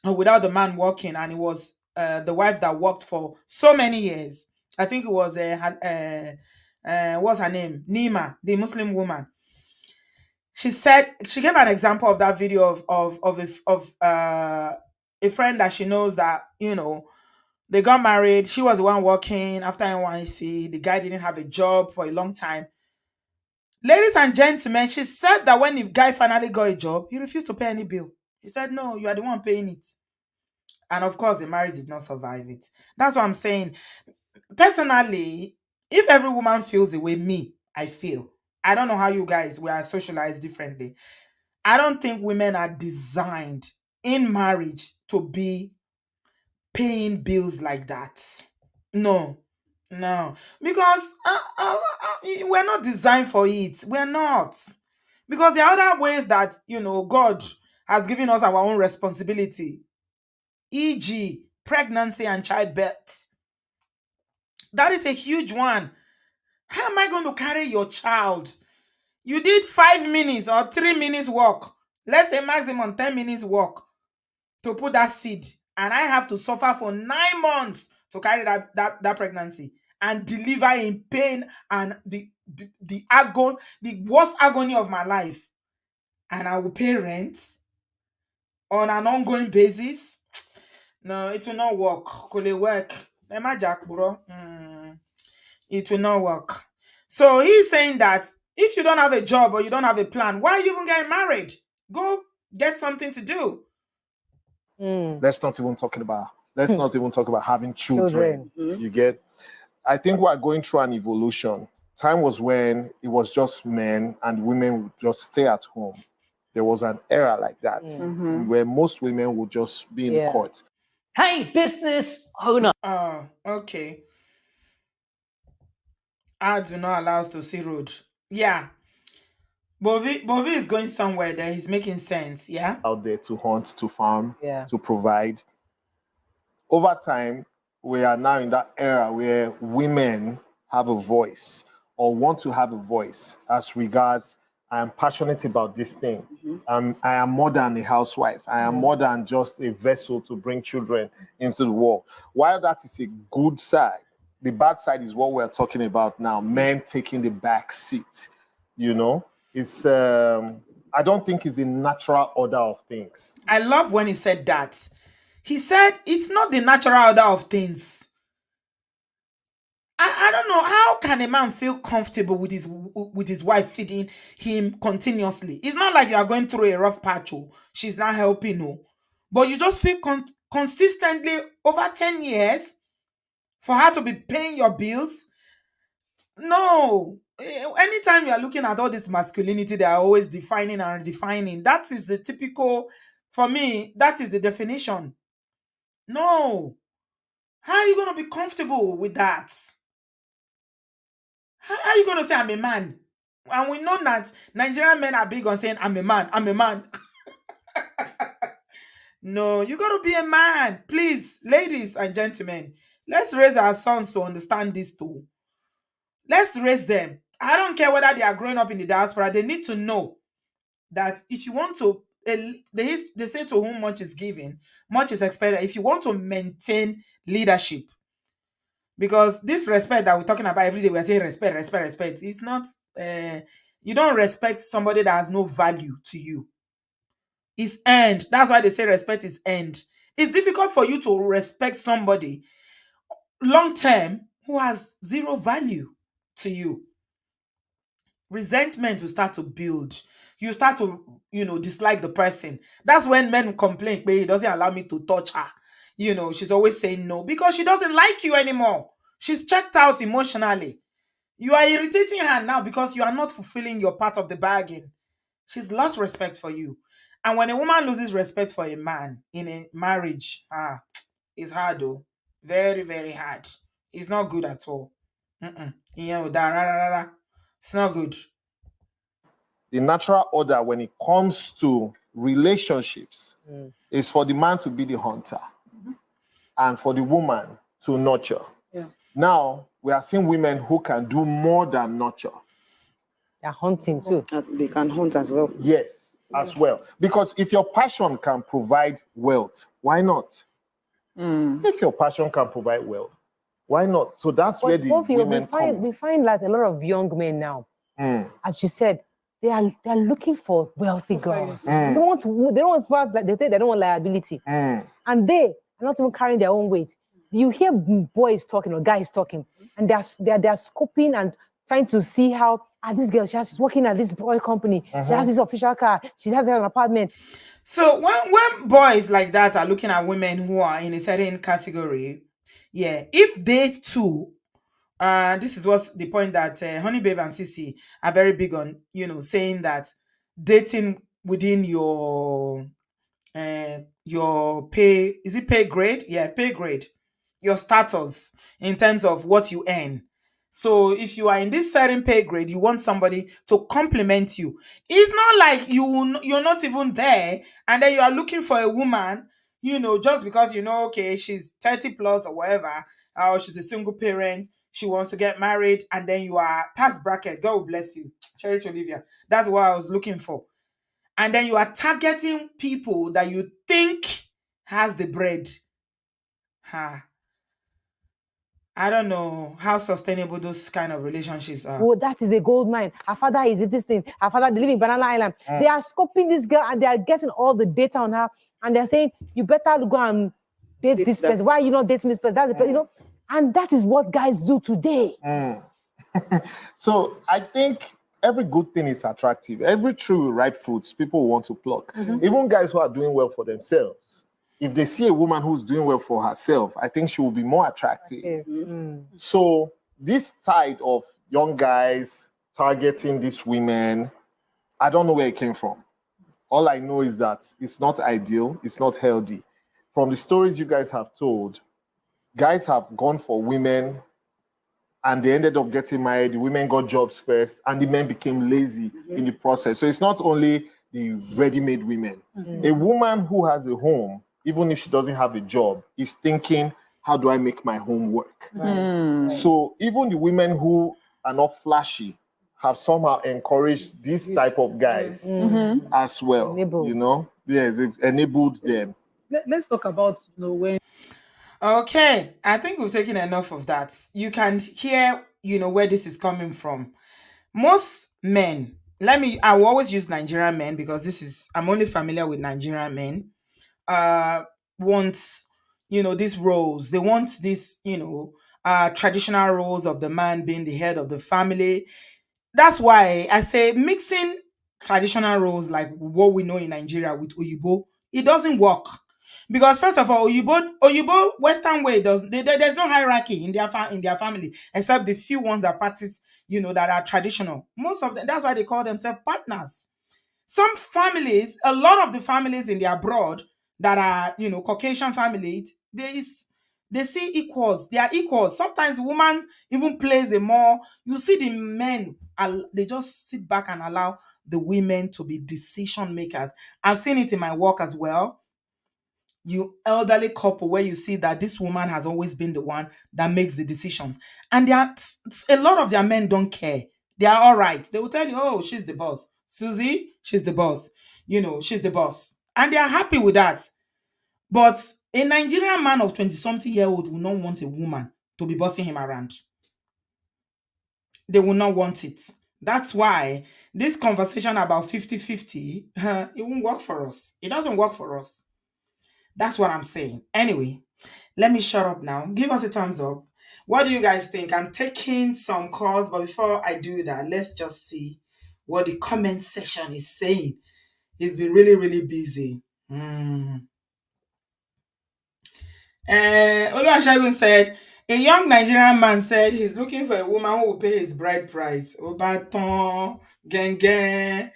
without the man working, and it was the wife that worked for so many years. I think it was what's her name? Nima, the Muslim woman. She said she gave an example of that video of a friend that she knows that they got married. She was the one working after NYC. The guy didn't have a job for a long time. Ladies and gentlemen, she said that when the guy finally got a job, he refused to pay any bill. He said, no, you are the one paying it. And of course, the marriage did not survive it. That's what I'm saying. Personally, if every woman feels the way I feel, I don't know how you guys, we are socialized differently. I don't think women are designed in marriage to be paying bills like that. No, because we're not designed for it. We're not. Because there are other ways that, God has given us our own responsibility, e.g., pregnancy and childbirth. That is a huge one. How am I going to carry your child? You did 5 minutes or 3 minutes walk. Let's say maximum 10 minutes walk to put that seed. And I have to suffer for 9 months to carry that pregnancy and deliver in pain and the worst agony of my life. And I will pay rent on an ongoing basis. No, it will not work. Could it work? Emma Jack, bro. It will not work. So he's saying that if you don't have a job or you don't have a plan, why are you even getting married? Go get something to do. Let's not even talk about having children. You get, I think we're going through an evolution. Time was when it was just men and women would just stay at home. There was an era like that where most women would just be in court. Hey, business owner. Oh, okay. Ads will not allow us to see road. Yeah. Bovi is going somewhere there. He's making sense. Yeah. Out there to hunt, to farm, to provide. Over time, we are now in that era where women have a voice or want to have a voice as regards, I am passionate about this thing. I am more than a housewife. I am more than just a vessel to bring children into the world. While that is a good side, the bad side is what we're talking about now, men taking the back seat. You know, it's I don't think it's the natural order of things. I love when he said that. He said it's not the natural order of things. I don't know, how can a man feel comfortable with his wife feeding him continuously? It's not like you are going through a rough patch. She's not helping, no. But you just feel consistently over 10 years for her to be paying your bills. No. Anytime you are looking at all this masculinity, they are always defining and redefining. That is the typical, for me, that is the definition. No. How are you going to be comfortable with that? How are you going to say I'm a man? And we know that Nigerian men are big on saying I'm a man, I'm a man. No, you got to be a man. Please, ladies and gentlemen, let's raise our sons to understand this too. Let's raise them. I don't care whether they are growing up in the diaspora. They need to know that if you want to, they say to whom much is given, much is expected. If you want to maintain leadership, because this respect that we're talking about every day, we're saying respect, respect, respect. It's not, you don't respect somebody that has no value to you. It's earned. That's why they say respect is earned. It's difficult for you to respect somebody long term who has zero value to you. Resentment will start to build. You start to, dislike the person. That's when men complain, but he doesn't allow me to touch her. She's always saying no because she doesn't like you anymore. She's checked out emotionally. You are irritating her now because you are not fulfilling your part of the bargain. She's lost respect for you. And when a woman loses respect for a man in a marriage, it's hard though. Very, very hard. It's not good at all. It's not good. The natural order when it comes to relationships is for the man to be the hunter and for the woman to nurture. Yeah. Now, we are seeing women who can do more than nurture. They're hunting too. They can hunt as well. Yes, as well. Because if your passion can provide wealth, why not? If your passion can provide wealth, why not? So that's where the women come. We find like a lot of young men now, as you said, they're looking for wealthy girls. They don't want like they say they don't want liability, and they are not even carrying their own weight. You hear boys talking or guys talking, and they're scoping and trying to see how this girl, she's working at this boy company, she has this official car, she has an apartment. So when boys like that are looking at women who are in a certain category, if they too, this is what's the point that Honey Babe and Sissy are very big on, saying that dating within your pay, is it pay grade? Yeah, pay grade, your status in terms of what you earn. So if you are in this certain pay grade, you want somebody to compliment you. It's not like you're not even there, and then you are looking for a woman, just because okay, she's 30 plus or whatever, or she's a single parent, she wants to get married, and then you are tax bracket. God will bless you. Cherish Olivia. That's what I was looking for. And then you are targeting people that you think has the bread. Ha. I don't know how sustainable those kind of relationships are. Oh, that is a gold mine. Her father is this thing. Her father they live in Banana Island. They are scoping this girl and they are getting all the data on her. And they're saying, you better go and date this person. Why are you not dating this person? That's the you know. And that is what guys do today. So I think every good thing is attractive. Every tree with ripe fruits, people want to pluck. Even guys who are doing well for themselves. If they see a woman who's doing well for herself, I think she will be more attractive. So this tide of young guys targeting these women, I don't know where it came from. All I know is that it's not ideal, it's not healthy. From the stories you guys have told, guys have gone for women and they ended up getting married. The women got jobs first and the men became lazy in the process. So it's not only the ready-made women. A woman who has a home, even if she doesn't have a job, is thinking, how do I make my home work? So even the women who are not flashy have somehow encouraged this type of guys as well. Enabled. You know? Yes, they've enabled them. Let's talk about when Okay, I think we've taken enough of that. You can hear, where this is coming from. Most men, I will always use Nigerian men because I'm only familiar with Nigerian men, want, these roles. They want this, traditional roles of the man being the head of the family. That's why I say mixing traditional roles like what we know in Nigeria with Oyibo, it doesn't work. Because first of all, Oyibo Western way there's no hierarchy in their family except the few ones that practice, that are traditional. Most of them, that's why they call themselves partners. Some families, a lot of the families in the abroad that are, Caucasian families, they see equals. They are equals. Sometimes the woman even plays a more. You see the men, they just sit back and allow the women to be decision makers. I've seen it in my work as well. You elderly couple where you see that this woman has always been the one that makes the decisions, and a lot of their men don't care. They are all right. They will tell you, oh, she's the boss. Susie, she's the boss. She's the boss, and they are happy with that. But a Nigerian man of 20-something-year-old will not want a woman to be bossing him around. They will not want it. That's why this conversation about 50-50, it won't work for us. It doesn't work for us. That's what I'm saying. Anyway, let me shut up now. Give us a thumbs up. What do you guys think? I'm taking some calls, but before I do that, let's just see what the comment section is saying. It's been really, really busy. Oluwasegun said, a young Nigerian man said he's looking for a woman who will pay his bride price. Obaton, gang.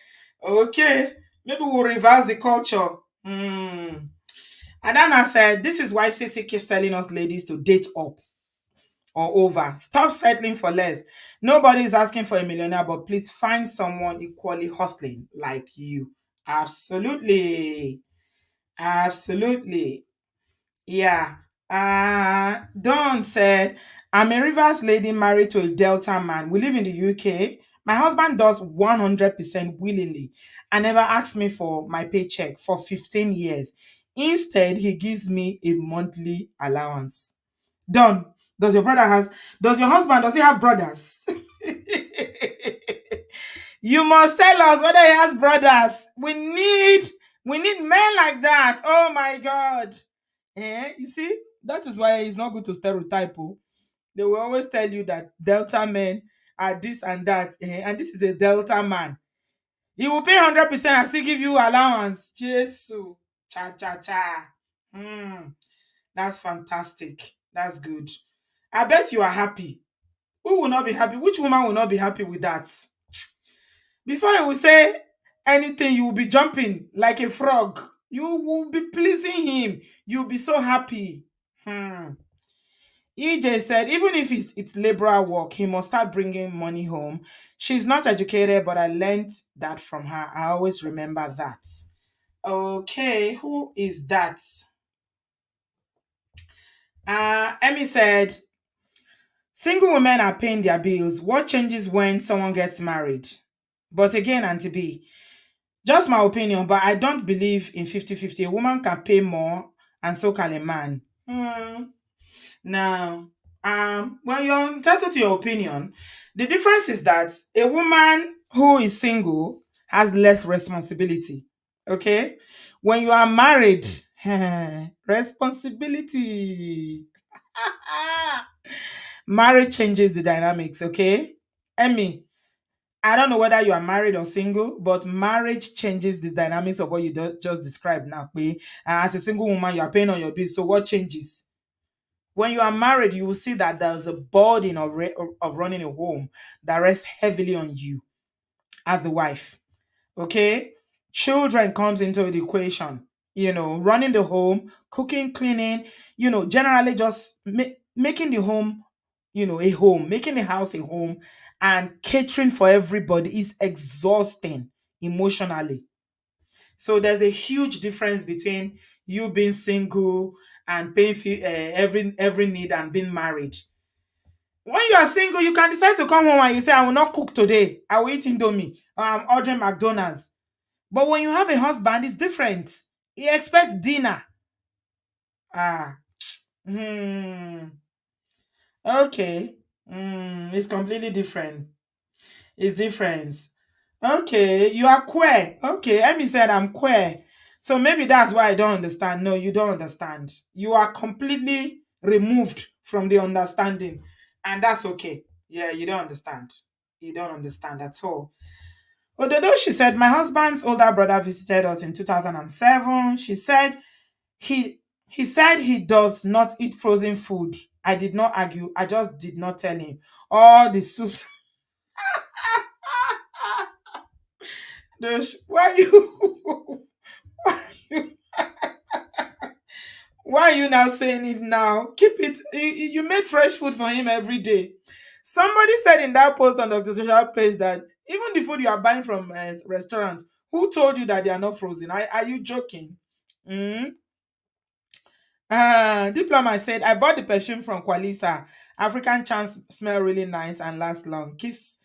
Okay, maybe we'll reverse the culture. Adana said, this is why Sissy keeps telling us ladies to date up or over. Stop settling for less. Nobody is asking for a millionaire, but please find someone equally hustling like you. Absolutely. Absolutely. Yeah. Dawn said, I'm a Rivers lady married to a Delta man. We live in the UK. My husband does 100% willingly. I never asked me for my paycheck for 15 years. Instead, he gives me a monthly allowance. Dawn, does your husband, does he have brothers? You must tell us whether he has brothers. We need men like that. Oh my God. You see, that is why it's not good to stereotype. They will always tell you that Delta men are this and that. And this is a Delta man. He will pay 100% and still give you allowance. Jesus. Cha. That's fantastic. That's good. I bet you are happy. Who will not be happy? Which woman will not be happy with that? Before you will say anything, you will be jumping like a frog. You will be pleasing him. You'll be so happy. EJ said, even if it's liberal work, he must start bringing money home. She's not educated, but I learned that from her. I always remember that. Okay, who is that? Emmy said, Single women are paying their bills. What changes when someone gets married? But again, Auntie B, just my opinion, but I don't believe in 50-50. A woman can pay more and so can a man. Now, well, you're entitled to your opinion. The difference is that a woman who is single has less responsibility. Okay? When you are married, responsibility. Marriage changes the dynamics, okay? Emmy, I don't know whether you are married or single, but marriage changes the dynamics of what you just described now. As a single woman, you are paying on your bills. So what changes? When you are married, you will see that there's a burden of running a home that rests heavily on you as the wife. Okay? Children comes into the equation. Running the home, cooking, cleaning, generally just making the home, a home, making the house a home and catering for everybody is exhausting emotionally. So there's a huge difference between you being single and paying every need and being married. When you are single, you can decide to come home and you say, I will not cook today. I will eat Indomie. Or I'm ordering McDonald's. But when you have a husband, it's different. He expects dinner. Ah. Okay. It's completely different. It's different. Okay, you are queer. Okay, Emmy said I'm queer. So maybe that's why I don't understand. No, you don't understand. You are completely removed from the understanding. And that's okay. Yeah, you don't understand. You don't understand at all. Although she said, my husband's older brother visited us in 2007. She said he said he does not eat frozen food. I did not argue. I just did not tell him. All the soups. Why you why you why are you now saying it now? Keep it. You made fresh food for him every day. Somebody said in that post on Dr. Social page that even the food you are buying from restaurants, who told you that they are not frozen? Are you joking? Mm? Diplomat said, I bought the perfume from Qualisa. African charms smell really nice and last long. Kiss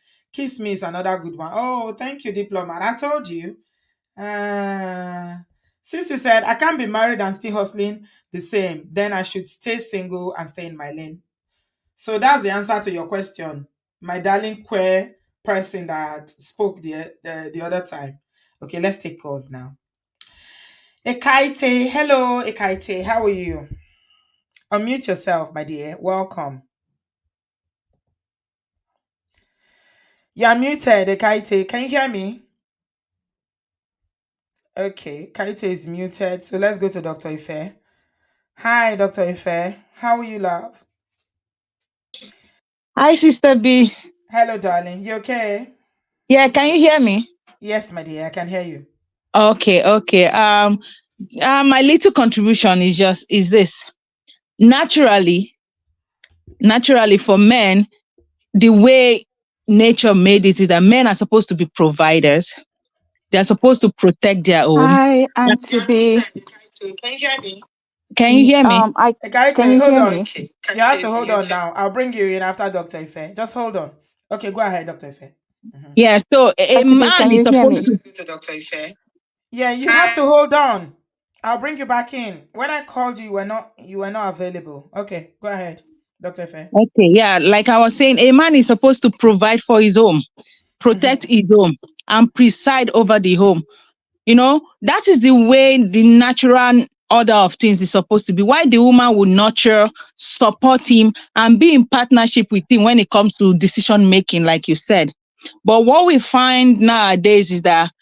Me is another good one. Oh, thank you, Diplomat. I told you. Sissy said, I can't be married and still hustling the same. Then I should stay single and stay in my lane. So that's the answer to your question, my darling queer person that spoke the other time. Okay, let's take calls now. Ekaite, hello, Ekaite, how are you? Unmute yourself, my dear. Welcome. You're muted, Ekaite. Can you hear me? Okay, Kaite is muted. So let's go to Dr. Ife. Hi, Dr. Ife. How are you, love? Hi, Sister B. Hello, darling. You okay? Yeah, can you hear me? Yes, my dear. I can hear you. Okay. My little contribution is this. Naturally, for men, the way nature made it is that men are supposed to be providers. They are supposed to protect their home. Hi, Auntie B. Can you hear me? Can you hear me? Can you hold hear on. me? You have to hold on now. I'll bring you in after Dr. Ife. Just hold on. Okay, go ahead, Dr. Ife. Yeah, so a Auntie B, man can is you hear me? supposed to. Dr. Ife. Yeah, you have to hold on. I'll bring you back in. When I called you, you were not available. Okay, go ahead, Dr. Ife. Okay, yeah, like I was saying, a man is supposed to provide for his home, protect his home, and preside over the home. That is the way the natural order of things is supposed to be. Why the woman will nurture, support him, and be in partnership with him when it comes to decision making, like you said. But what we find nowadays is that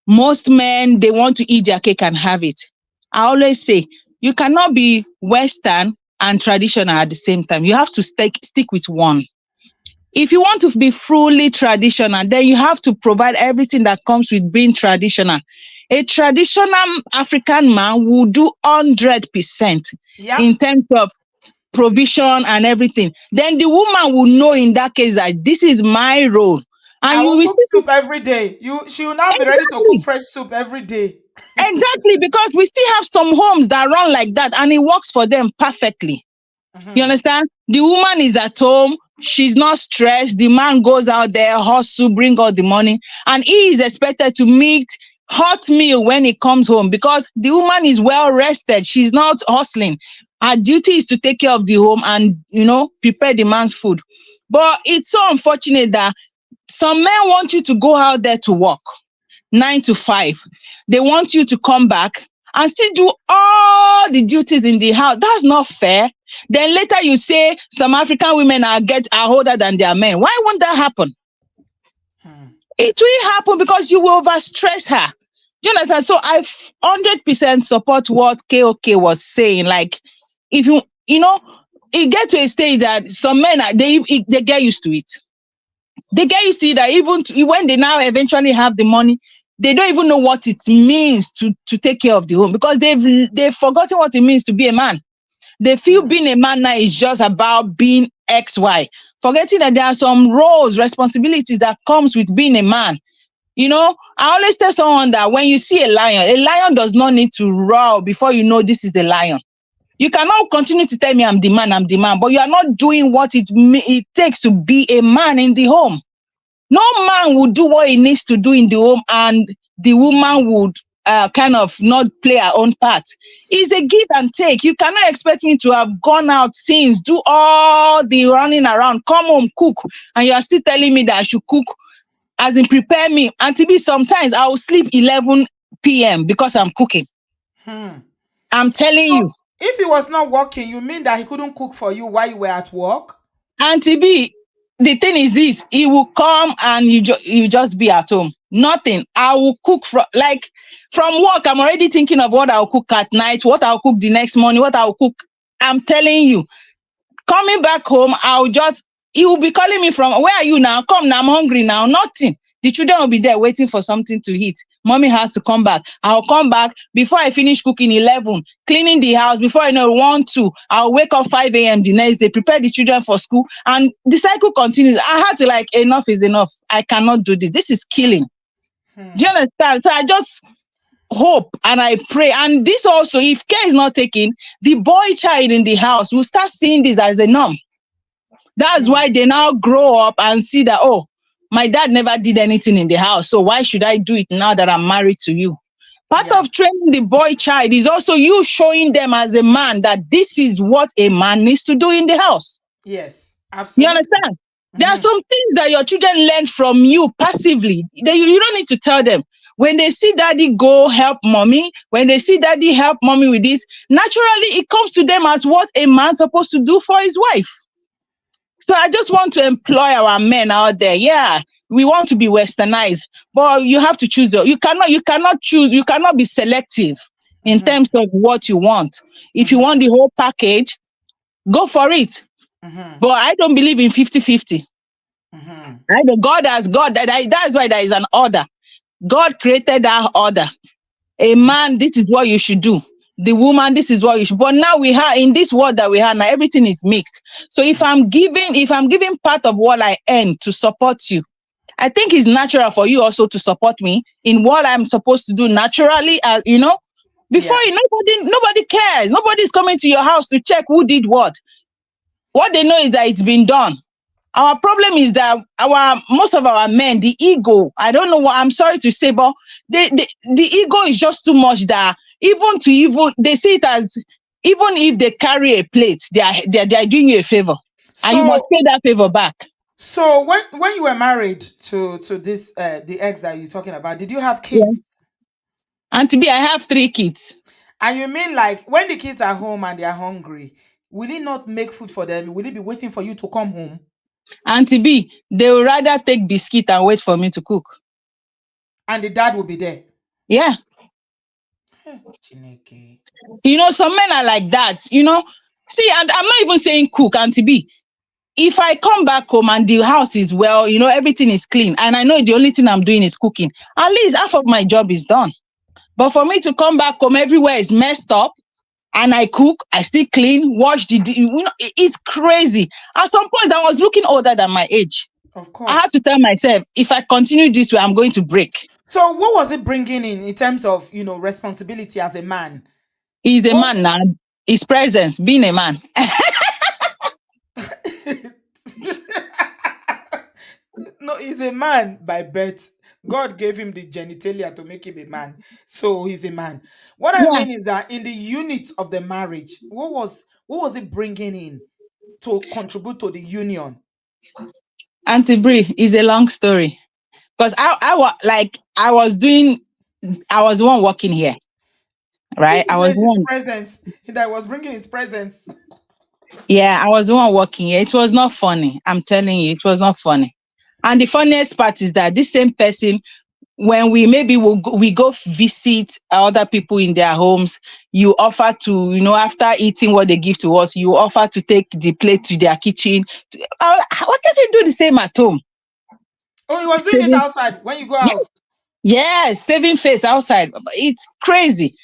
most men, they want to eat their cake and have it. I always say, you cannot be Western and traditional at the same time. You have to stick with one. If you want to be fully traditional, then you have to provide everything that comes with being traditional. A traditional African man will do 100% in terms of provision and everything. Then the woman will know in that case that this is my role. And I you will will cook see soup every day. She will not be ready to cook fresh soup every day. Exactly, because we still have some homes that run like that and it works for them perfectly. You understand? The woman is at home She's not stressed. The man goes out there, hustle, bring all the money, and he is expected to meet hot meal when he comes home because the woman is well rested. She's not hustling. Her duty is to take care of the home and, prepare the man's food. But it's so unfortunate that some men want you to go out there to work 9 to 5. They want you to come back and still do all the duties in the house. That's not fair. Then later you say some African women are older than their men. Why won't that happen? It will happen because you will overstress her. Do you understand? So I 100% support what KOK was saying. Like, if it get to a stage that some men they get used to it. They get used to it that even when they now eventually have the money, they don't even know what it means to take care of the home because they've forgotten what it means to be a man. They feel being a man now is just about being XY, forgetting that there are some roles, responsibilities that comes with being a man. I always tell someone that when you see a lion does not need to roar before you know this is a lion. You cannot continue to tell me I'm the man, but you are not doing what it takes to be a man in the home. No man will do what he needs to do in the home and the woman would kind of not play her own part. It's a give and take. You cannot expect me to have gone out since, do all the running around, come home, cook, and you are still telling me that I should cook, as in prepare me. And to be sometimes I will sleep 11 p.m. because I'm cooking. I'm telling you. If he was not working, you mean that he couldn't cook for you while you were at work? And to be, the thing is this, he will come and you just be at home. Nothing. I will cook from work. I'm already thinking of what I'll cook at night, what I'll cook the next morning, what I'll cook. I'm telling you, coming back home, he will be calling me from, where are you now? Come now, I'm hungry now. Nothing. The children will be there waiting for something to eat. Mommy has to come back. I'll come back before I finish cooking 11, cleaning the house. Before I know 1, 2, I'll wake up 5 a.m. the next day, prepare the children for school, and the cycle continues. I had to enough is enough. I cannot do this. This is killing. Do you understand? So I just hope and I pray. And this also, if care is not taken, the boy child in the house will start seeing this as a norm. That's why they now grow up and see that, oh, my dad never did anything in the house, so why should I do it now that I'm married to you? Part of training the boy child is also you showing them as a man that this is what a man needs to do in the house. Yes, absolutely. You understand? There are some things that your children learn from you passively. You don't need to tell them. When they see daddy go help mommy, when they see daddy help mommy with this, naturally it comes to them as what a man's supposed to do for his wife. So I just want to employ our men out there. Yeah, we want to be westernized, but you have to choose. You cannot choose. You cannot be selective in terms of what you want. If you want the whole package, go for it. But I don't believe in 50-50. That's why there is an order. God created that order. A man, this is what you should do. The woman, this is what you should. But now we have, in this world that we have now, everything is mixed. So if I'm giving part of what I earn to support you, I think it's natural for you also to support me in what I'm supposed to do naturally, as before nobody cares. Nobody's coming to your house to check who did what. What they know is that it's been done. Our problem is that most of our men, the ego, I don't know what, I'm sorry to say, but the ego is just too much that they see it as, even if they carry a plate, they are doing you a favor. And you must pay that favor back. So when you were married to this the ex that you're talking about, did you have kids? Yeah. Auntie B, I have 3 kids. And you mean when the kids are home and they are hungry, will he not make food for them? Will he be waiting for you to come home? Auntie B, they will rather take biscuit and wait for me to cook. And the dad will be there? Yeah. Some men are like that, See, and I'm not even saying cook, Auntie B. If I come back home and the house is everything is clean, and I know the only thing I'm doing is cooking, at least half of my job is done. But for me to come back home, everywhere is messed up, and I cook, I still clean, wash it's crazy. At some point, I was looking older than my age. Of course. I had to tell myself, if I continue this way, I'm going to break. So what was it bringing in terms of, responsibility as a man? He's a man now. His presence, being a man. No, he's a man by birth. God gave him the genitalia to make him a man. So he's a man. What I Yeah, mean is that in the unit of the marriage, what was it bringing in to contribute to the union? Auntie Brie is a long story. Because I was the one working here, right? Since he I was says the his one, presence, that was bringing his presence. yeah, I was the one working here. It was not funny. I'm telling you, it was not funny. And the funniest part is that this same person, when we go visit other people in their homes, you offer to, after eating what they give to us, you offer to take the plate to their kitchen. Why can't you do the same at home? Oh, he was doing it Saving, outside when you go yeah, out. yeah, saving face outside. It's crazy.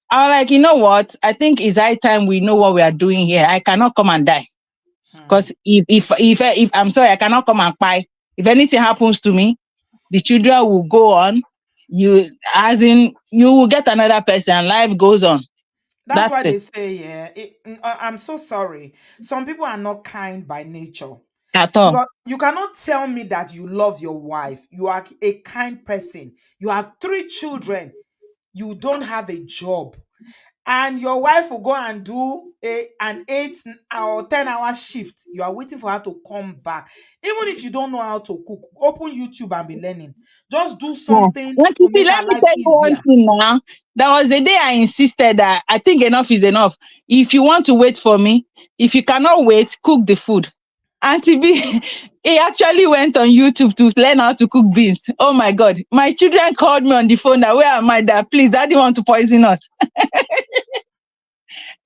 I'm like, you know what? I think it's high time we know what we are doing here. I cannot come and die. Hmm. Because if I'm sorry, I cannot come and buy. If anything happens to me, the children will go on. You will get another person. Life goes on. That's why That's they it. say, yeah. I'm so sorry. Some people are not kind by nature. At all. Because you cannot tell me that you love your wife. You are a kind person. You have 3 children. You don't have a job. And your wife will go and do an 8 or 10 hour shift. You are waiting for her to come back. Even if you don't know how to cook, open YouTube and be learning. Just do Yeah. something But to you see, make let her me life tell you one easier. thing now. There was a day I insisted that I think enough is enough. If you want to wait for me, if you cannot wait, cook the food. Auntie B, he actually went on YouTube to learn how to cook beans. Oh my God. My children called me on the phone that, where am I? That please, daddy want to poison us.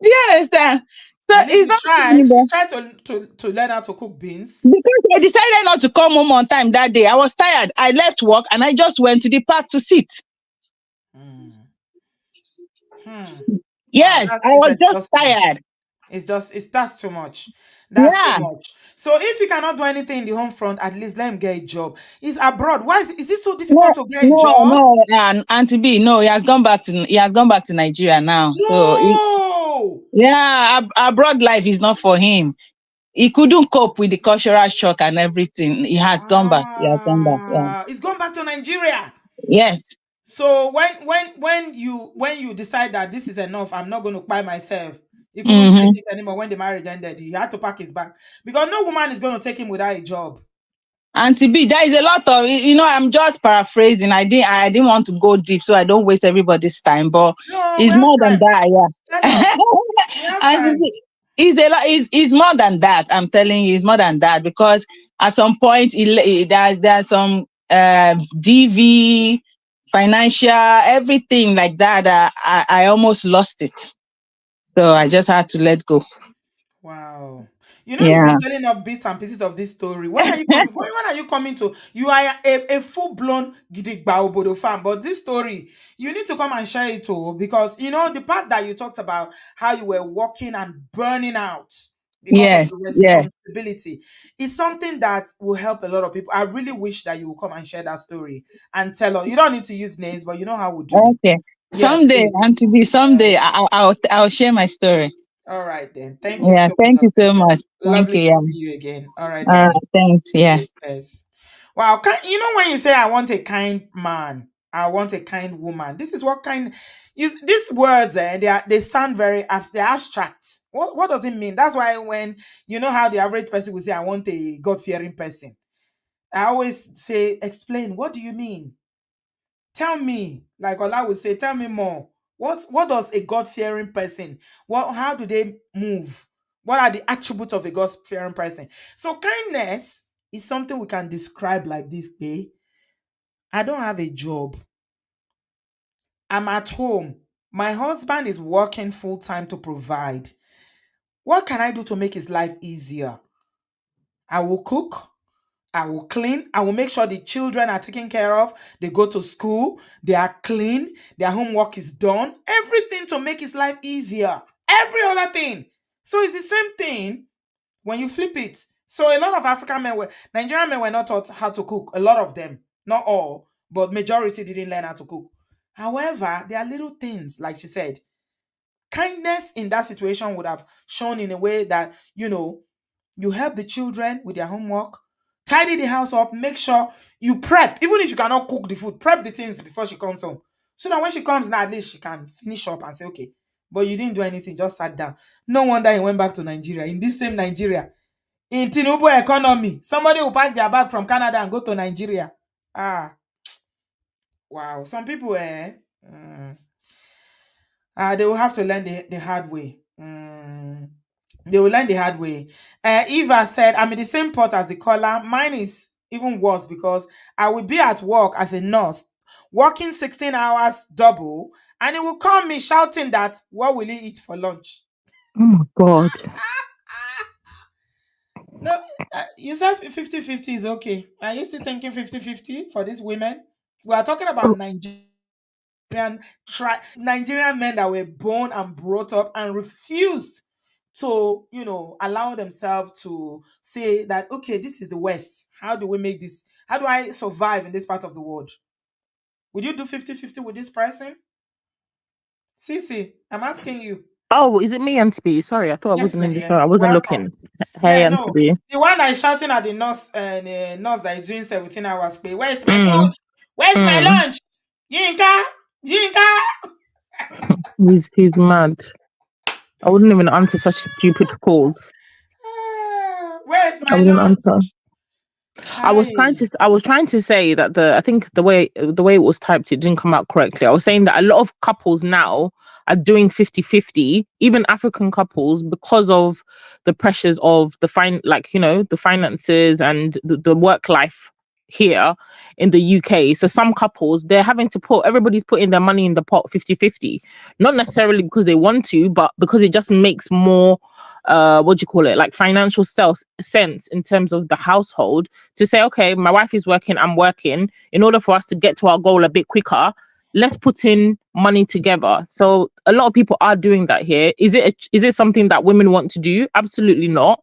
Do you understand? So At least it's he not tried. funny, He but tried to learn how to cook beans. because I decided not to come home on time that day. I was tired. I left work and I just went to the park to sit. Hmm. Hmm. Wow, Yes, that's I it's was just exhausting. tired. It's that's too much. That's too Yeah. much. So if you cannot do anything in the home front, at least let him get a job. He's abroad. Why is it so No, difficult to get a no, job? no, and Auntie B, no, he has gone back to Nigeria now. So No. yeah, abroad life is not for him. He couldn't cope with the cultural shock and everything. He has gone back. He has gone back. Yeah. He's gone back to Nigeria. Yes. So when you decide that this is enough, I'm not going to buy myself. He couldn't take Mm-hmm. it anymore when the marriage ended. He had to pack his bag because no woman is going to take him without a job. Auntie B, there is a lot of, I'm just paraphrasing. I didn't want to go deep, so I don't waste everybody's time. But No, we it's have more than time. that, Tell yeah. us. We have Auntie time. B, it's more than that. I'm telling you, it's more than that because at some point, there's some DV, financial, everything like that. I almost lost it, so I just had to let go. Wow. You've Yeah. been telling us bits and pieces of this story. When are you coming? When are you coming to? You are a full-blown Gidigba Obodo fan, but this story, you need to come and share it too, because the part that you talked about how you were working and burning out because of Yes. the Yes. responsibility is something that will help a lot of people. I really wish that you will come and share that story and tell us. You don't need to use names, but you know how we do. Okay. Yeah, Someday, please. Auntie B, someday I'll share my story. All right then. Thank you Yeah. so Thank you much. so much. Thank Lovely you. to Yeah. see you again. All right, All right. darling. Thanks. Yeah. Yes. Wow. When you say I want a kind man, I want a kind woman. This is what kind. These words, they sound very they're abstract. What does it mean? That's why when how the average person will say I want a God fearing person, I always say explain. What do you mean? Tell me, like Ola would say, tell me more. What does a God-fearing person, how do they move? What are the attributes of a God-fearing person? So kindness is something we can describe like this, eh? I don't have a job. I'm at home. My husband is working full time to provide. What can I do to make his life easier? I will cook. I will clean. I will make sure the children are taken care of. They go to school. They are clean. Their homework is done. Everything to make his life easier. Every other thing. So it's the same thing when you flip it. So a lot of Nigerian men were not taught how to cook. A lot of them, not all, but majority didn't learn how to cook. However, there are little things, like she said. Kindness in that situation would have shown in a way that, you help the children with their homework. Tidy the house up. Make sure you prep. Even if you cannot cook the food, prep the things before she comes home. So that when she comes now, at least she can finish up and say, okay, but you didn't do anything, just sat down. No wonder he went back to Nigeria. In this same Nigeria, in Tinubu economy, somebody will pack their bag from Canada and go to Nigeria. Ah, wow. Some people, they will have to learn the hard way. They will learn the hard way. Eva said, I'm in the same pot as the caller. Mine is even worse because I will be at work as a nurse, working 16 hours double, and it will call me shouting that, what will he eat for lunch? Oh my God. No, you said 50-50 is okay. Are you still thinking 50-50 for these women? We are talking about Nigerian men that were born and brought up and refused to, allow themselves to say that, okay, this is the West. How do we make this? How do I survive in this part of the world? Would you do 50-50 with this person? Cece, I'm asking you. Oh, is it me, Auntie? Sorry, I thought I Yes, wasn't my in the dear. show. I wasn't Welcome. looking. Hey, Yeah, Auntie. no. The one that is shouting at the nurse, nurse that is doing 17 hours pay. Where's my Mm, food? Where's my mm. lunch? Yinka! Yinka! He's mad. I wouldn't even answer such stupid calls. Where's I my wouldn't lunch? answer. I was trying to say that I think the way it was typed, it didn't come out correctly. I was saying that a lot of couples now are doing 50-50, even African couples, because of the pressures of the the finances and the work life here in the UK. So some couples, they're having to everybody's putting their money in the pot 50-50, not necessarily because they want to, but because it just makes more what do you call it, like financial sense in terms of the household, to say, okay, my wife is working, I'm working. In order for us to get to our goal a bit quicker, let's put in money together. So a lot of people are doing that here. Is it something that women want to do? Absolutely not.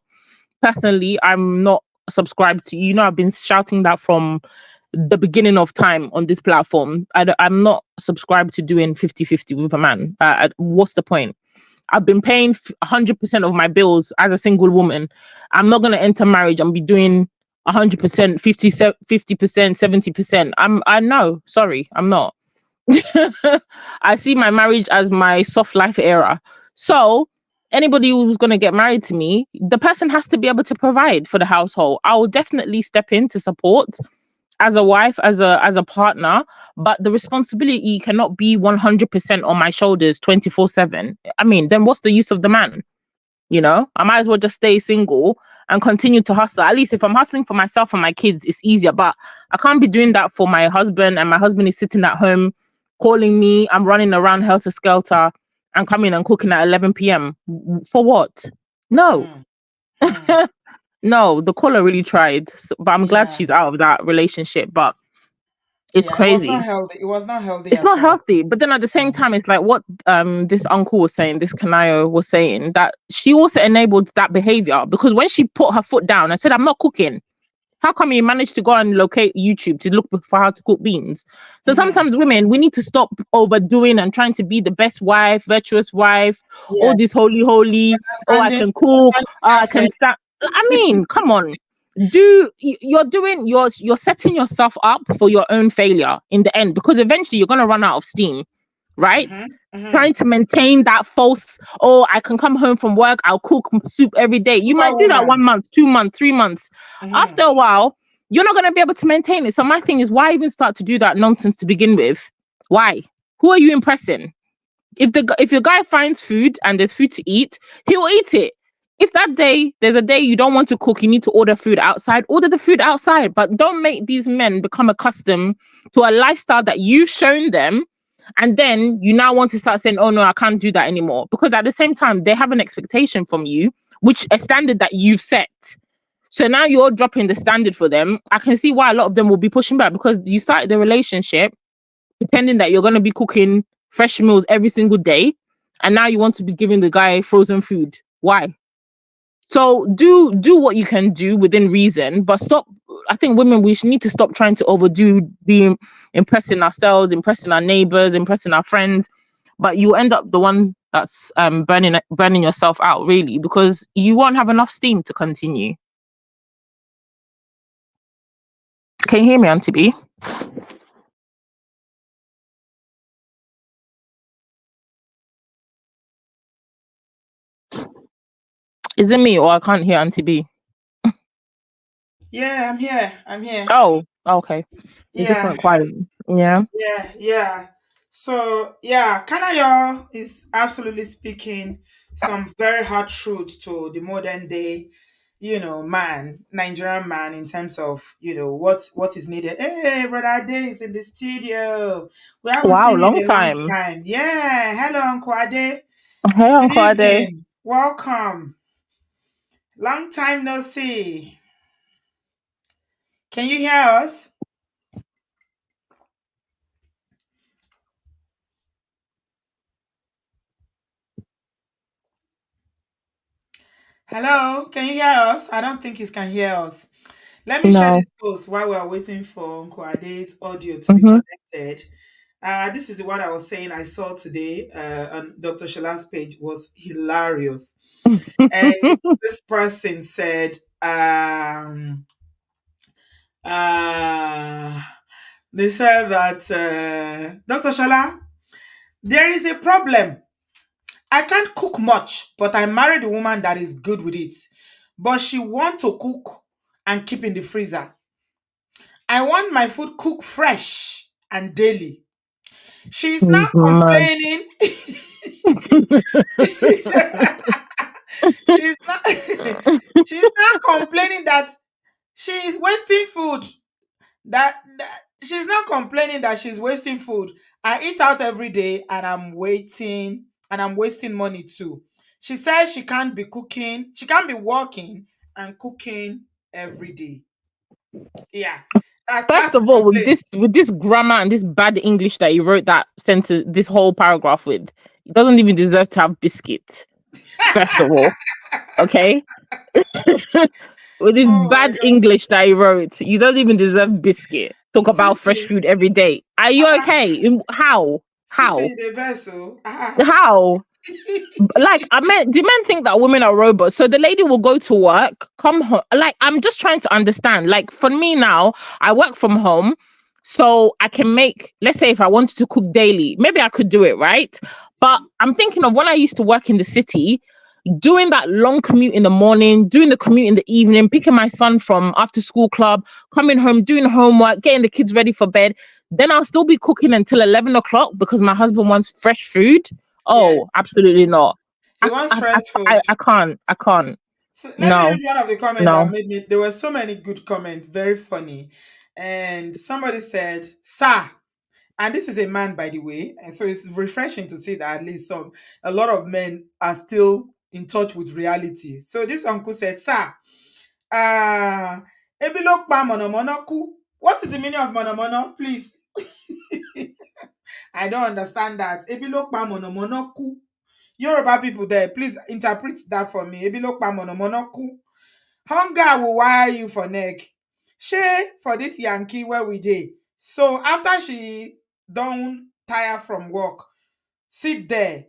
Personally, I'm not subscribed to. I've been shouting that from the beginning of time on this platform. I'm not subscribed to doing 50-50 with a man. What's the point? I've been paying 100% of my bills as a single woman. I'm not going to enter marriage and be doing 100%, 50%, 70%. I know, sorry, I'm not. I see my marriage as my soft life era. So anybody who's going to get married to me, the person has to be able to provide for the household. I will definitely step in to support as a wife, as a partner, but the responsibility cannot be 100% on my shoulders 24/7. I mean, then what's the use of the man? I might as well just stay single and continue to hustle. At least if I'm hustling for myself and my kids, it's easier. But I can't be doing that for my husband, and my husband is sitting at home calling me. I'm running around helter skelter and coming and cooking at 11 p.m. For what? No. No, the caller really tried, but I'm glad Yeah. she's out of that relationship. But it's Yeah, crazy. it was not healthy. It was not healthy It's at not all. healthy. But then at the same time, it's like what this uncle was saying, this Kanayo was saying, that she also enabled that behavior, because when she put her foot down and said, I'm not cooking, how come you managed to go and locate YouTube to look for how to cook beans? So sometimes women, we need to stop overdoing and trying to be the best wife, virtuous wife, all this holy, oh, I can cook, I can stand. I mean, come on. You're setting yourself up for your own failure in the end, because eventually you're going to run out of steam, right? Trying to maintain that false, oh, I can come home from work, I'll cook soup every day. You might do that 1 month, 2 months, 3 months. After a while, you're not going to be able to maintain it. So my thing is, why even start to do that nonsense to begin with? Why? Who are you impressing? If your guy finds food and there's food to eat, he'll eat it. If there's a day you don't want to cook, you need to order food outside, order the food outside. But don't make these men become accustomed to a lifestyle that you've shown them, and then you now want to start saying, oh no, I can't do that anymore. Because at the same time, they have an expectation from you, which a standard that you've set. So now you're dropping the standard for them. I can see why a lot of them will be pushing back, because you started the relationship pretending that you're going to be cooking fresh meals every single day, and now you want to be giving the guy frozen food. Why? So do what you can do within reason, but stop. I think women, we need to stop trying to overdo, being impressing ourselves, impressing our neighbors, impressing our friends, but you end up the one that's burning yourself out, really, because you won't have enough steam to continue. Can you hear me, Auntie B? Is it me or I can't hear Auntie B? Yeah, I'm here. I'm here. Oh, okay. It just Yeah, went quiet. Yeah. yeah. So yeah, Kanayo is absolutely speaking some very hard truth to the modern day, man, Nigerian man, in terms of what is needed. Hey, brother Ade is in the studio. We haven't Wow, seen you long in a long time. time. Yeah, hello, Uncle Ade. Hey, Good Uncle Ade. evening. Welcome. Long time no see. Can you hear us? Hello, can you hear us? I don't think he can hear us. Let me share No. this post while we are waiting for Uncle Ade's audio to be Mm-hmm. connected. This is the one I was saying I saw today on Dr. Shala's page. Was hilarious. And this person said, uh, they said that, Dr. Shala, there is a problem. I can't cook much, but I married a woman that is good with it. But she want to cook and keep in the freezer. I want my food cooked fresh and daily. She's He's not mad. complaining. she's not she's not complaining that she is wasting food. That she's not complaining that she's wasting food. I eat out every day and I'm wasting money too. She says she can't be cooking, she can't be working and cooking every day. Yeah. First That's his of all, with complaint. this grammar and this bad English that you wrote that sentence, this whole paragraph with, it doesn't even deserve to have biscuit. First of all, okay. With this Oh my bad god. English that you wrote, you don't even deserve biscuit. Talk about fresh Sissy. food every day. Are you Ah, okay? How? How? Sissy the vessel. How? Like, I mean, do men think that women are robots? So the lady will go to work, come home. Like, I'm just trying to understand. Like, for me now, I work from home, so I can make, let's say, if I wanted to cook daily, maybe I could do it, right? But I'm thinking of when I used to work in the city, doing that long commute in the morning, doing the commute in the evening, picking my son from after school club, coming home, doing homework, getting the kids ready for bed. Then I'll still be cooking until 11 o'clock because my husband wants fresh food. Yes. Oh, absolutely not. He wants fresh food. I can't. I can't. So let me No, read one of the comments that no. made me. There were so many good comments, very funny. And somebody said, "Sir," and this is a man, by the way. And so it's refreshing to see that at least a lot of men are still in touch with reality. So this uncle said, "Sir, ebi lo pa mọ̀nàmọ́ná kú." What is the meaning of mọ̀nàmọ́ná, please? I don't understand that. Ebi lo pa mọ̀nàmọ́ná kú. Yoruba people there, please interpret that for me. Ebi lo pa mọ̀nàmọ́ná kú. Hunger will wire you for neck. She for this Yankee where we did. So after she don't tire from work, sit there,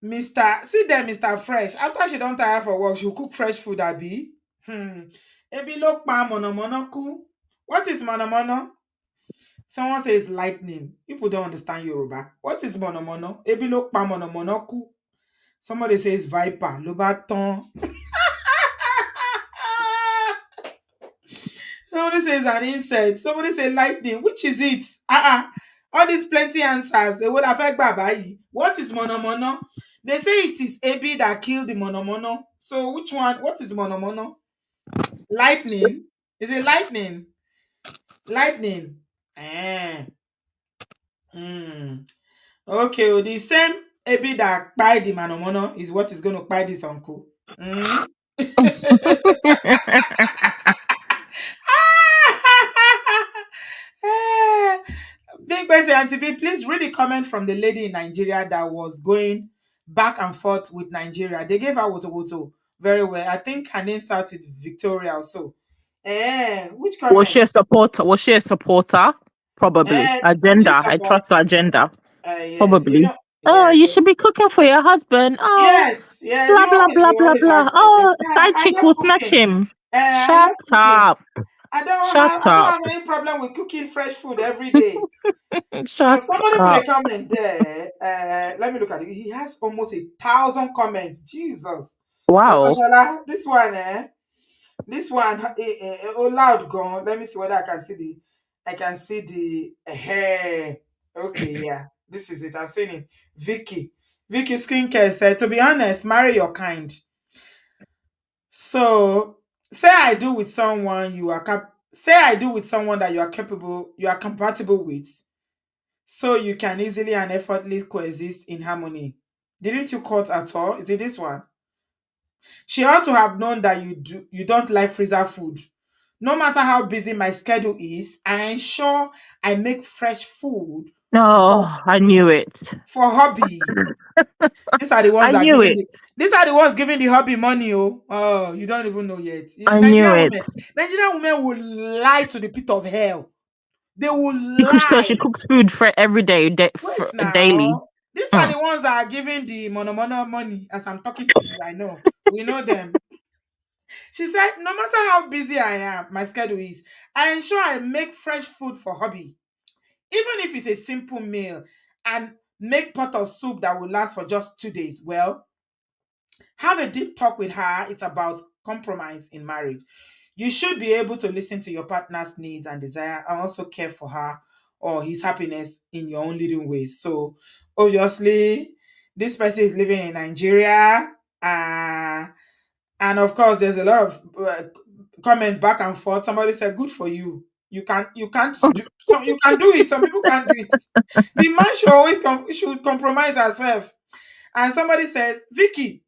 Mr. Fresh. After she don't tire for work, she'll cook fresh food, Abi. Ebi lo pa mọ̀nàmọ́ná kú. What is mọ̀nàmọ́ná? Someone says lightning. People don't understand Yoruba. What is mọ̀nàmọ́ná? Ebi lo pa mọ̀nàmọ́ná kú. Somebody says viper. Ló bá tán. Somebody says an insect. Somebody say lightning. Which is it? All these plenty answers. They will affect Babayi. What is monomono? They say it is Ebi that killed the monomono. So which one? What is monomono? Lightning. Is it lightning? Lightning. Okay, well, the same Ebi that buy the monomono is what is going to buy this uncle. Big Bessie and TV, please read the comment from the lady in Nigeria that was going back and forth with Nigeria. They gave her woto very well. I think her name starts with Victoria also. Which comment? Was she a supporter? Was she a supporter? Probably. She Agenda. I trust supports. her agenda. Yes, Probably. Oh, yeah, you should be cooking for your husband. Oh, yes, yeah, blah blah blah you blah always have blah. content. Oh, side I chick love will snatch cooking. him. I Shut love cooking. up. I Shut don't up. have any problem with cooking fresh food every day. So Shut somebody put a up. comment there. Let me look at it. He has almost 1,000 comments. Jesus. Dr. Wow. Shola, this one, oh loud gone. Let me see whether I can see the hair. Okay, yeah. This is it. I've seen it. Vicky Skincare said, to be honest, marry your kind. So say I do with someone say I do with someone that you are compatible with, so you can easily and effortlessly coexist in harmony. Didn't you cut at all? Is it this one? She ought to have known that you don't like freezer food. No matter how busy my schedule is, I ensure I make fresh food for No, I knew it. hobby. These are the ones I that are knew giving it. the these are the ones giving the hobby money. Oh, you don't even know yet. I knew it. Nigerian women will lie to the pit of hell. They will Because she lie. cooks food for every day, Wait daily. now. These are Hmm. the ones that are giving the mono money as I'm talking to you. I know. We know them. She said, no matter how busy I am, my schedule is, I ensure I make fresh food for hobby. Even if it's a simple meal, and make pot of soup that will last for just 2 days. Well, have a deep talk with her. It's about compromise in marriage. You should be able to listen to your partner's needs and desire and also care for her or his happiness in your own little ways. So, obviously, this person is living in Nigeria. And of course, there's a lot of comments back and forth. Somebody said, "Good for you. You can't do. So you can do it. Some people can't do it. The man should always should compromise herself." And somebody says, "Vicky,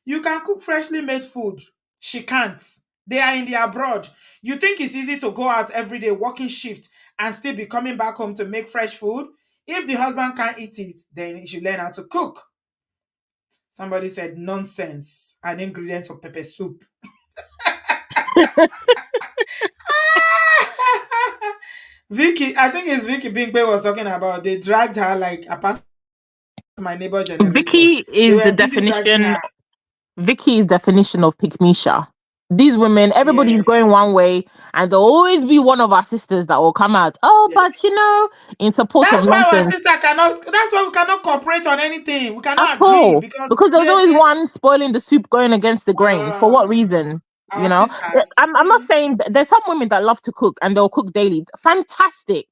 you can cook freshly made food." She can't. They are in the abroad. You think it's easy to go out every day working shift and still be coming back home to make fresh food? If the husband can't eat it, then he should learn how to cook. Somebody said nonsense. An ingredient of pepper soup. Vicky, I think it's Vicky Bingbe was talking about. They dragged her like I passed my neighbor generator. Vicky They is the were busy dragging definition. her. Vicky is definition of pick Misha. These women, everybody's Yeah, going one way, and there'll always be one of our sisters that will come out. Oh, yeah. but in support of That's why our nonsense sister cannot. That's why we cannot cooperate on anything. We at cannot agree all. because Because there's always one spoiling the soup, going against the grain. For what reason? our sisters. I'm not saying there's some women that love to cook and they'll cook daily. Fantastic.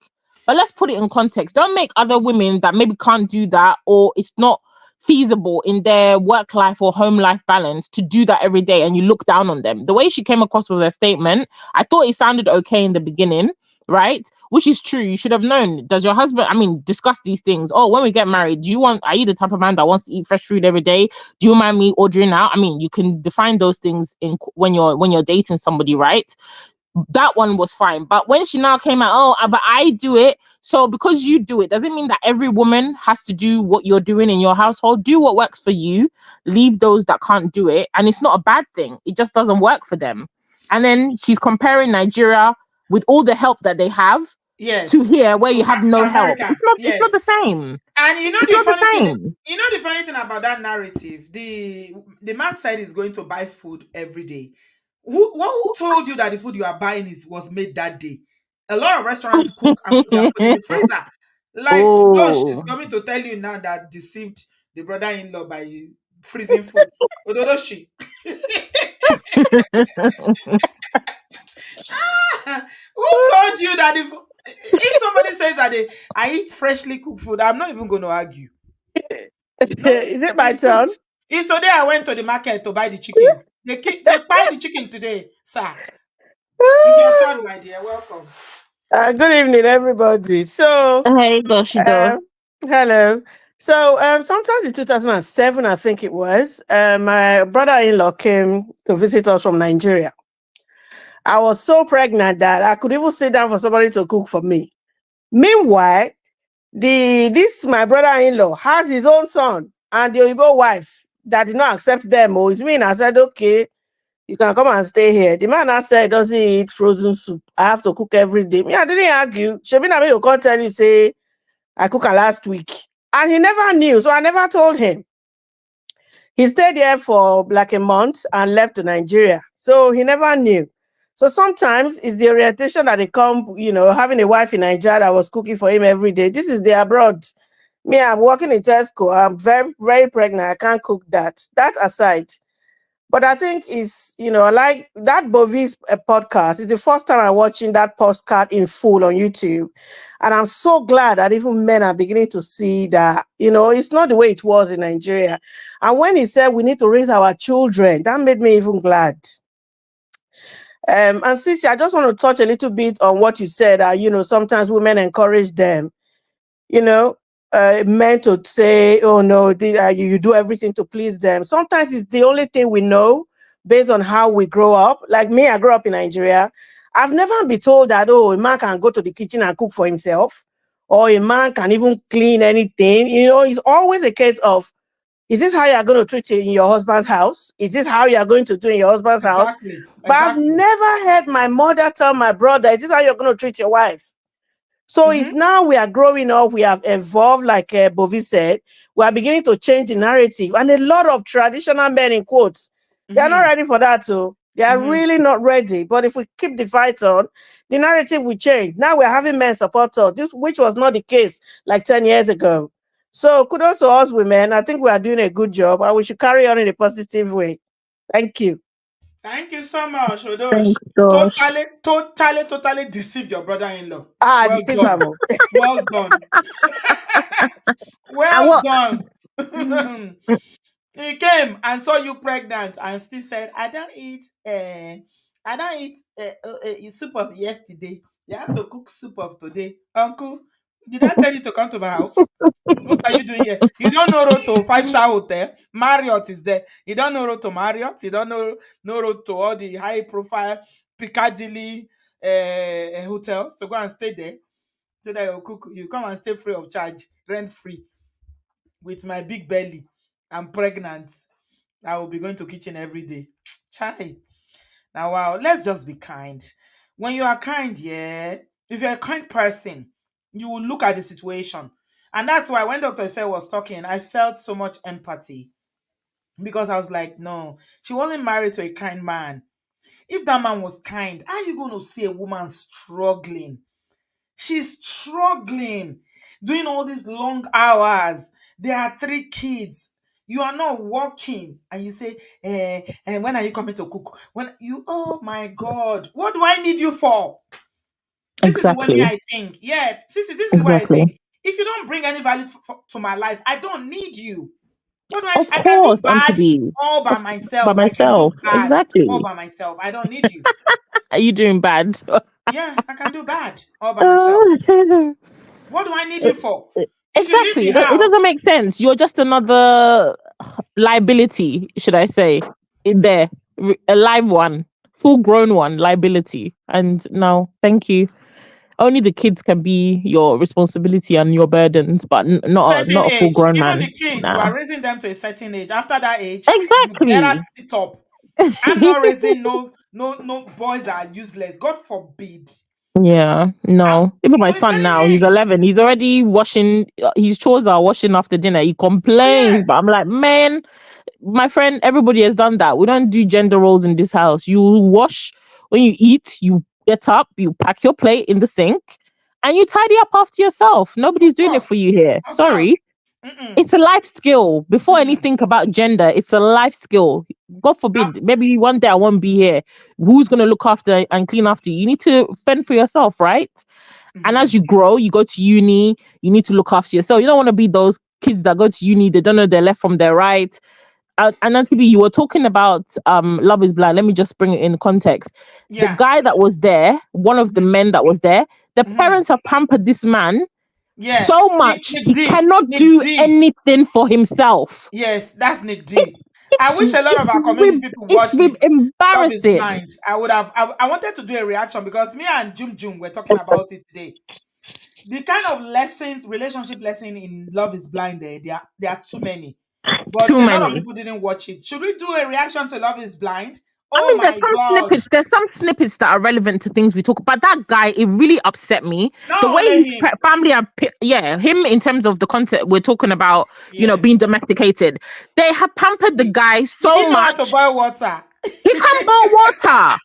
But let's put it in context. Don't make other women that maybe can't do that or it's not feasible in their work life or home life balance to do that every day and you look down on them. The way she came across with her statement, I thought it sounded okay in the beginning, right? Which is true. You should have known. Does your husband, discuss these things? Oh, when we get married, are you the type of man that wants to eat fresh food every day? Do you mind me ordering out? You can define those things in when you're dating somebody, right? That one was fine. But when she now came out, but I do it. So because you do it, doesn't mean that every woman has to do what you're doing in your household. Do what works for you. Leave those that can't do it. And it's not a bad thing. It just doesn't work for them. And then she's comparing Nigeria with all the help that they have to Yes. here where you have no help. America. It's not the Yes. same. And you know It's the not the funny thing. same. You know the funny thing about that narrative. The man said he's going to buy food every day. Who told you that the food you are buying was made that day? A lot of restaurants cook and put their food in the freezer. Like Dosh is Oh. coming to tell you now that deceived the brother-in-law by freezing food. Ododoshi. Who told you that if somebody says that I eat freshly cooked food, I'm not even going to argue. No, Is it my it's turn? cooked. It's today I went to the market to buy the chicken. They buy the chicken today, sir. It's your turn, my dear. Welcome. Good evening, everybody. So, Hey, Doshido. um, hello. So, sometimes in 2007, I think it was, my brother-in-law came to visit us from Nigeria. I was so pregnant that I could even sit down for somebody to cook for me. Meanwhile, my brother-in-law has his own son and the Oyibo wife that did not accept them. With me, and I said, okay, you can come and stay here. The man now said, doesn't eat frozen soup. I have to cook every day. Me, I didn't argue. Shabina, me, you can't tell you, say, I cooked last week. And he never knew, so I never told him. He stayed there for like a month and left to Nigeria. So he never knew. So sometimes it's the orientation that they come, having a wife in Nigeria that was cooking for him every day. This is the abroad. Me, I'm working in Tesco. I'm very, very pregnant. I can't cook that. That aside. But I think it's, like that Bovis podcast is the first time I'm watching that postcard in full on YouTube. And I'm so glad that even men are beginning to see that, it's not the way it was in Nigeria. And when he said we need to raise our children, that made me even glad. And Sissy, I just want to touch a little bit on what you said. Sometimes women encourage them, men to say, oh no, you do everything to please them. Sometimes it's the only thing we know based on how we grow up. Like me, I grew up in Nigeria. I've never been told that, oh, a man can go to the kitchen and cook for himself, or a man can even clean anything. It's always a case of, is this how you're going to treat it in your husband's house? Is this how you're going to do in your husband's house? But I've never heard my mother tell my brother, is this how you're going to treat your wife? So it's now we are growing up, we have evolved, like Bovi said, we are beginning to change the narrative. And a lot of traditional men, in quotes, they are not ready for that too. They are really not ready. But if we keep the fight on, the narrative will change. Now we're having men support us, which was not the case like 10 years ago. So kudos to us women. I think we are doing a good job and we should carry on in a positive way. Thank you. Thank you so much, Odosh. Totally deceived your brother-in-law. Well done. Well done. Well done. He came and saw you pregnant and still said, I don't eat soup of yesterday. You have to cook soup of today. Uncle, did I tell you to come to my house? What are you doing here? You don't know road to 5-star hotel. Marriott is there. You don't know road to Marriott. You don't know road to all the high profile Piccadilly hotels. So go and stay there. So that you cook. You come and stay free of charge, rent free. With my big belly, I'm pregnant. I will be going to kitchen every day. Chai. Now, wow, let's just be kind. When you are kind, if you're a kind person, you will look at the situation. And that's why when Dr. Ife was talking, I felt so much empathy. Because I was like, no, she wasn't married to a kind man. If that man was kind, how are you going to see a woman struggling? She's struggling, doing all these long hours. There are 3 kids. You are not working, and you say, and when are you coming to cook? Oh my God, what do I need you for? This is what I think. Yeah, Sissy, this is what I think. If you don't bring any value to my life, I don't need you. What do I need? I can do bad all by myself. I can do bad all by myself. I don't need you. Are you doing bad? Yeah, I can do bad all by myself. What do I need you for? Exactly. It doesn't make sense. You're just another liability, should I say, in there. A live one, full-grown one, liability. And no, thank you. Only the kids can be your responsibility and your burdens, but not a full-grown man. Even the kids, we are raising them to a certain age. After that age, exactly, you better sit up. I'm not raising no boys that are useless. God forbid. Yeah, no. Even my son now, he's 11. He's already washing. His chores are washing after dinner. He complains, but I'm like, man, my friend, everybody has done that. We don't do gender roles in this house. You wash when you eat. You get up, you pack your plate in the sink, and you tidy up after yourself. Nobody's doing it for you here. Sorry. It's a life skill. Before anything about gender, it's a life skill. God forbid, maybe one day I won't be here. Who's going to look after and clean after you? You need to fend for yourself, right? And as you grow, you go to uni, you need to look after yourself. You don't want to be those kids that go to uni, they don't know their left from their right. And Nancy, you were talking about Love is Blind. Let me just bring it in context. The guy that was there, one of the men that was there, the parents have pampered this man so much he cannot do anything for himself. Yes, that's Nick D. I wish a lot of our community people watched it. Embarrassing. I wanted to do a reaction because me and Jum were talking about it today. The kind of relationship lesson in Love is Blind, there are too many. But a lot of people didn't watch it. Should we do a reaction to Love is Blind? There's some snippets that are relevant to things we talk about. That guy, it really upset me. The way his family are, him in terms of the content we're talking about, being domesticated. They have pampered the guy so much. He know how to boil water. He can't boil water.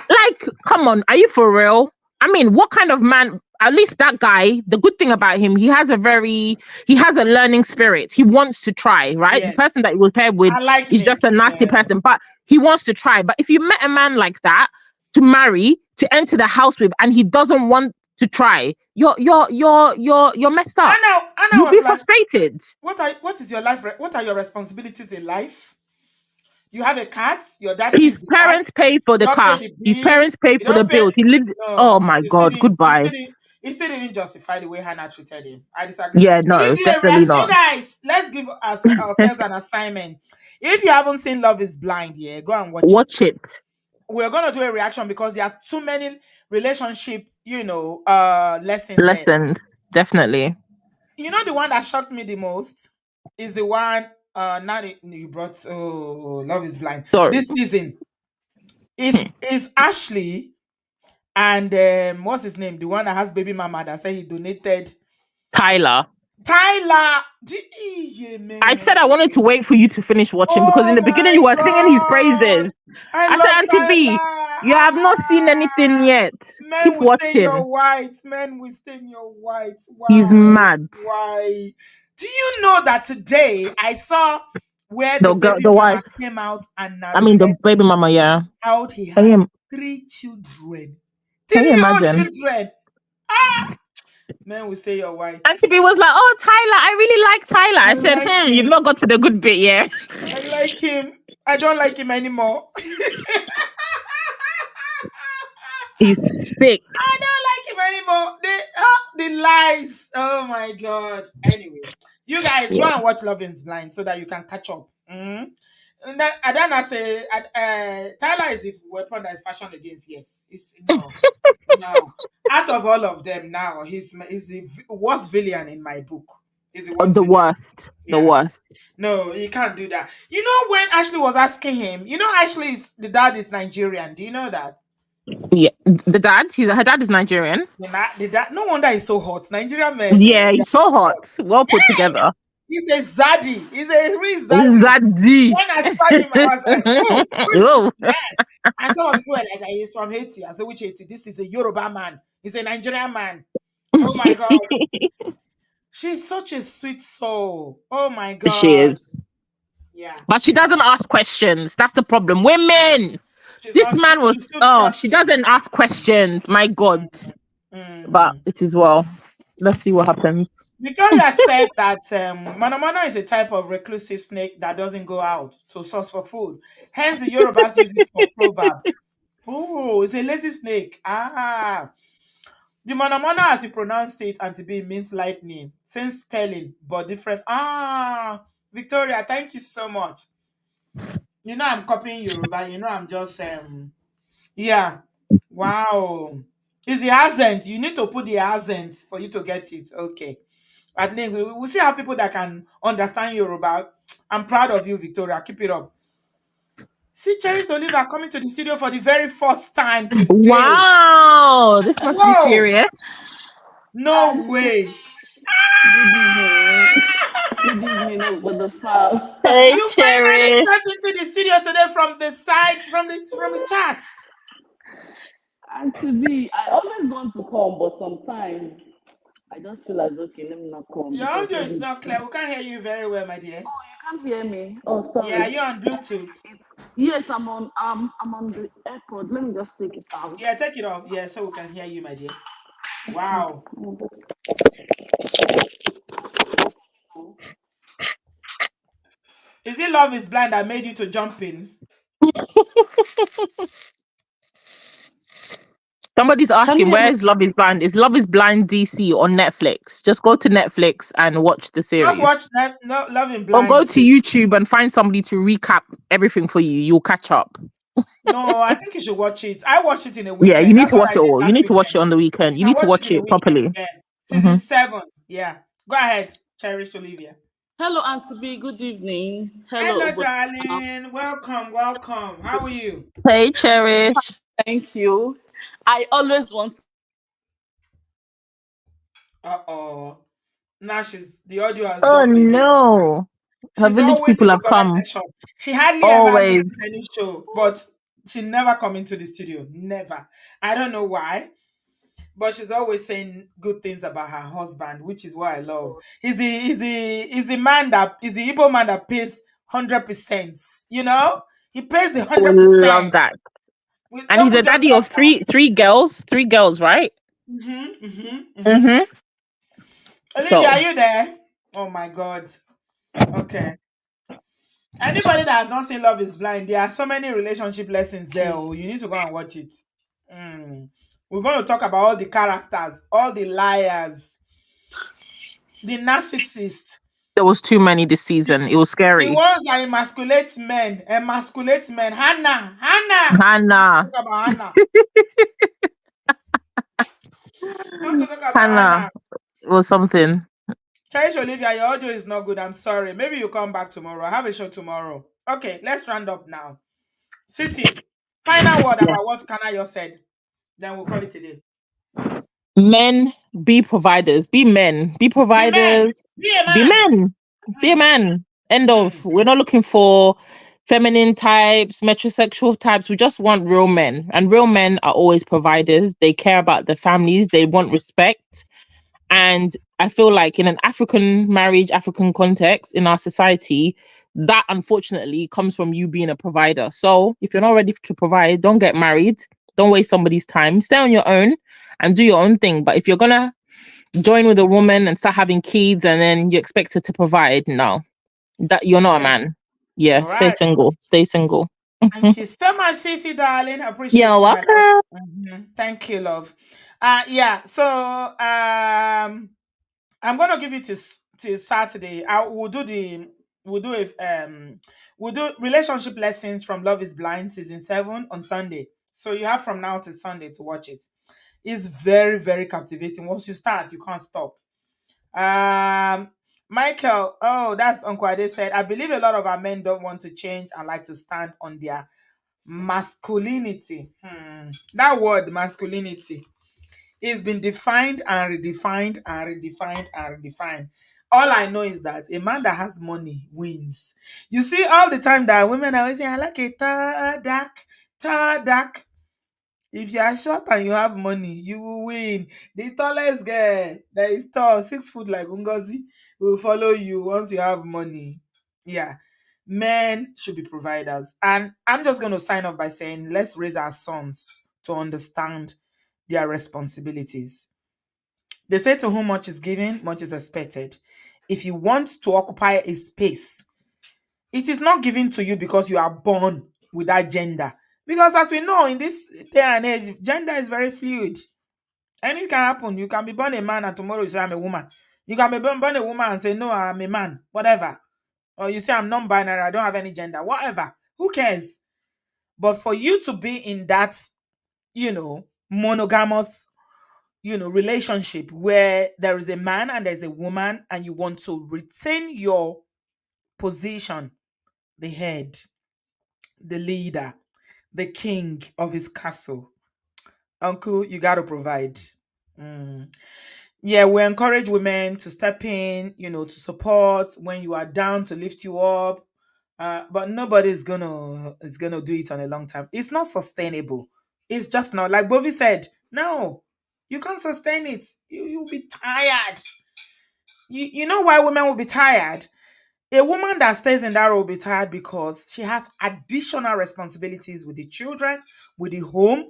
Like, come on, are you for real? I mean, what kind of man? At least that guy, the good thing about him, he has a learning spirit. He wants to try, right? The Yes. person that he was paired with I like is Nick. just a nasty Yeah. person, but he wants to try. But if you met a man like that to marry, to enter the house with, and he doesn't want to try, you're messed up. Anna You'll was be like, frustrated. what is your life? What are your responsibilities in life? You have a cat. Your dad His feeds the cat. parents pay for You the don't pay car. the His bills. parents pay You for the don't pay. bills. He lives. Oh No, my God! Goodbye. he still didn't justify the way Hannah treated him. I disagree. Yeah, Should we no, do a definitely You not. guys, let's give ourselves an assignment. If you haven't seen Love Is Blind, yeah, go and watch it. Watch it. We're gonna do a reaction because there are too many relationship, lessons there. Lessons, definitely. You know, the one that shocked me the most is the one you brought. Oh, Love Is Blind. Sorry. This season is Ashley and what's his name? The one that has baby mama that said he donated. Tyler. Yeah, man. I said I wanted to wait for you to finish watching because in the beginning you were singing his praises. I said, Auntie B, you have not seen anything yet. Keep watching. Men will stain your white. Why? He's mad. Why? Do you know that today I saw where The the baby the mama wife. came out and I mean, the baby mama, yeah. out he Can had you, 3 children. can you 3 imagine? children. Men will stay your white. Auntie B was like, oh, Tyler, I really like Tyler. I said, like you've not got to the good bit yet. I like him. I don't like him anymore. He's sick. I don't like him anymore. The lies. Oh my God. Anyway, you guys go and watch Love Is Blind so that you can catch up. And then Adana say, Tyler is the weapon that is fashioned against. Yes, it's no. Out of all of them now, he's the worst villain in my book. He's the worst. The worst. Yeah. The worst. No, you can't do that. You know when Ashley was asking him, the dad is Nigerian. Do you know that? Yeah, the dad. Her dad is Nigerian. The dad. No wonder he's so hot. Nigerian man. Yeah, he's so hot. Well put together. He's a zaddy. He's a real zaddy. Zaddy. When I saw him, I was like, oh. And some of people were like, he's from Haiti. I said, which Haiti? This is a Yoruba man. He's a Nigerian man. Oh my God. She's such a sweet soul. Oh my God. She is. Yeah. But she doesn't ask questions. That's the problem. Women. She doesn't ask questions. My God. But it is well. Let's see what happens. Victoria said that Mana is a type of reclusive snake that doesn't go out to source for food. Hence, the Yorubas use it for proverb. Oh, it's a lazy snake. The Mana, as you pronounce it, and to be means lightning. Same spelling, but different. Victoria, thank you so much. You know I'm copying Yoruba. You know I'm just yeah. Wow. It's the accent. You need to put the accent for you to get it. Okay. At least we'll see how people that can understand Yoruba. I'm proud of you, Victoria. Keep it up. See Cherry's Oliver coming to the studio for the very first time today. Wow. This must be serious. No way. Good evening, with the file. Hey, You Cherry. finally stepped into the studio today from the side, from the chats. And to be, I always want to come, but sometimes I just feel like, okay, let me not come. Your audio is not clear. We can't hear you very well, my dear. Oh, you can't hear me? Oh, sorry. Yeah, you're on Bluetooth. Yes, I'm on the airpod. Let me just take it out. Yeah, take it off. Yeah, so we can hear you, my dear. Wow. Is it Love Is Blind that made you to jump in? Somebody's asking, where is Love Is Blind? Is Love Is Blind DC on Netflix? Just go to Netflix and watch the series. Just watch Love Is Blind. Or go to YouTube and find somebody to recap everything for you. You'll catch up. No, I think you should watch it. I watched it in a weekend. Yeah, you need to watch it all. You need to watch it on the weekend. You need to watch it properly. Season 7. Yeah. Go ahead, Cherish Olivia. Hello, Auntie B. Good evening. Hello, darling. Welcome. How are you? Hey, Cherish. Thank you. I always want. Now the audio has dropped. Again. No. Her village people have come. She hardly always ever misses any show, but She never come into the studio. Never. I don't know why, but she's always saying good things about her husband, which is what I love. He's the man that is the Igbo man that pays 100%. You know, he pays the I would love 100%. that. We And he's don't a just daddy of three girls, right? Olivia, Mm-hmm. So are you there? Oh my God. Okay. Anybody that has not seen Love is Blind, there are so many relationship lessons there. Oh, you need to go and watch it. Mm. We're going to talk about all the characters, all the liars, the narcissists, there was too many this the, season. It was the scary. ones that emasculate men. Hannah. We need to Hannah. talk about Hannah. We want to talk about Hannah Hannah. was something. Cherish Olivia, your audio is not good. I'm sorry. Maybe you come back tomorrow. I have a show tomorrow. Okay, let's round up now. Sissy, final word about what Kanayo said. Then we'll call it a day. Men be providers, be men, be Be men. providers, Be a be man. men, be a man. End of. Mm. We're not looking for feminine types, metrosexual types. We just want real men. And real men are always providers. They care about their families, they want respect. And I feel like in an African marriage, African context in our society, that unfortunately comes from you being a provider. So if you're not ready to provide, don't get married. Don't waste somebody's time. Stay on your own and do your own thing. But if you're gonna join with a woman and start having kids and then you expect her to provide, no, that you're not a Okay. man. Yeah, All stay right. single. Stay single. Thank you so much, Sissy, darling. I appreciate You're you, my love. welcome. Thank you, love. Yeah. So I'm gonna give you till Saturday. We'll do we'll do relationship lessons from Love is Blind season 7 on Sunday. So you have from now to Sunday to watch it. It's very, very captivating. Once you start, you can't stop. Michael, oh, that's Uncle Ade said. I believe a lot of our men don't want to change and like to stand on their masculinity. That word masculinity it's been defined and redefined and redefined and redefined. All I know is that a man that has money wins. You see, all the time that women are always saying, I like a tall dark. If you are short and you have money, you will win. The tallest girl that is tall, 6 foot like Ungozi, will follow you once you have money. Yeah. Men should be providers. And I'm just going to sign off by saying, let's raise our sons to understand their responsibilities. They say to whom much is given, much is expected. If you want to occupy a space, it is not given to you because you are born with that gender. Because as we know, in this day and age, gender is very fluid. Anything can happen. You can be born a man and tomorrow you say I'm a woman. You can be born a woman and say, no, I'm a man. Whatever. Or you say I'm non-binary, I don't have any gender. Whatever. Who cares? But for you to be in that, monogamous relationship where there is a man and there's a woman and you want to retain your position, the head, the leader, the king of his castle, uncle, you got to provide. Yeah, we encourage women to step in, to support when you are down, to lift you up. But nobody is gonna do it on a long time. It's not sustainable. It's just not, like Bobby said. No, you can't sustain it. You'll be tired. You know why women will be tired? A woman that stays in that role will be tired because she has additional responsibilities with the children, with the home,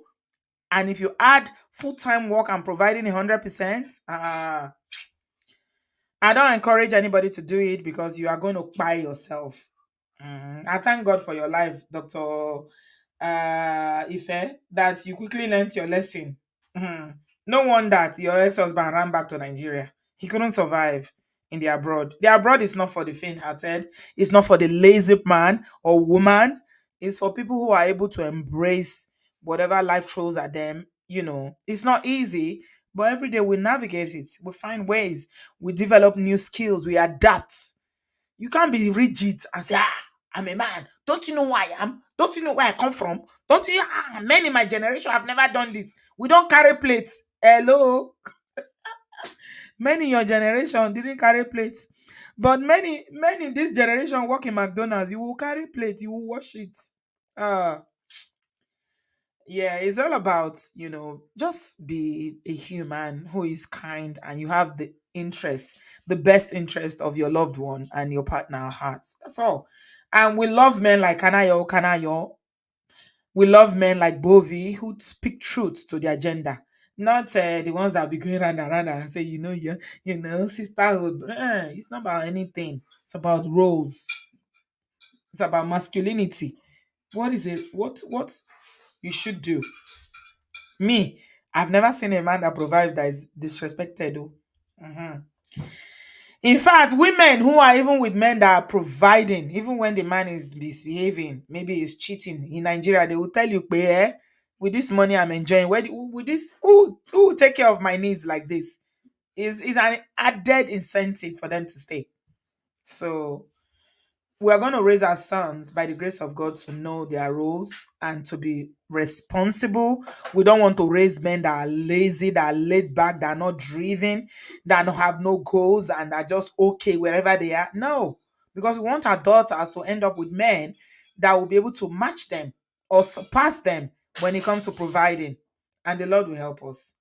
and if you add full-time work and providing 100%, I don't encourage anybody to do it because you are going to buy yourself. I thank God for your life, Dr. Ife, that you quickly learned your lesson. No wonder your ex-husband ran back to Nigeria. He couldn't survive in the abroad. The abroad is not for the faint-hearted. It's not for the lazy man or woman. It's for people who are able to embrace whatever life throws at them. It's not easy, but every day we navigate it. We find ways. We develop new skills. We adapt. You can't be rigid and say, I'm a man. Don't you know who I am? Don't you know where I come from? Don't you? Men in my generation have never done this. We don't carry plates. Hello? Men in your generation didn't carry plates. But men in this generation work in McDonald's. You will carry plates. You will wash it. Yeah, it's all about, just be a human who is kind and you have the best interest of your loved one and your partner at heart. That's all. And we love men like Kanayo. We love men like Bovi who speak truth to their gender. Not the ones that be going round and round and say, sisterhood. It's not about anything. It's about roles. It's about masculinity. What is it? What you should do? Me, I've never seen a man that provides that is disrespected. Though. Mhm. In fact, women who are even with men that are providing, even when the man is misbehaving, maybe he's cheating in Nigeria, they will tell you, with this money I'm enjoying, with this, who will take care of my needs like this? Is an added incentive for them to stay. So we are going to raise our sons by the grace of God to know their roles and to be responsible. We don't want to raise men that are lazy, that are laid back, that are not driven, that don't have no goals and are just okay wherever they are. No, because we want our daughters to end up with men that will be able to match them or surpass them when it comes to providing. And the Lord will help us.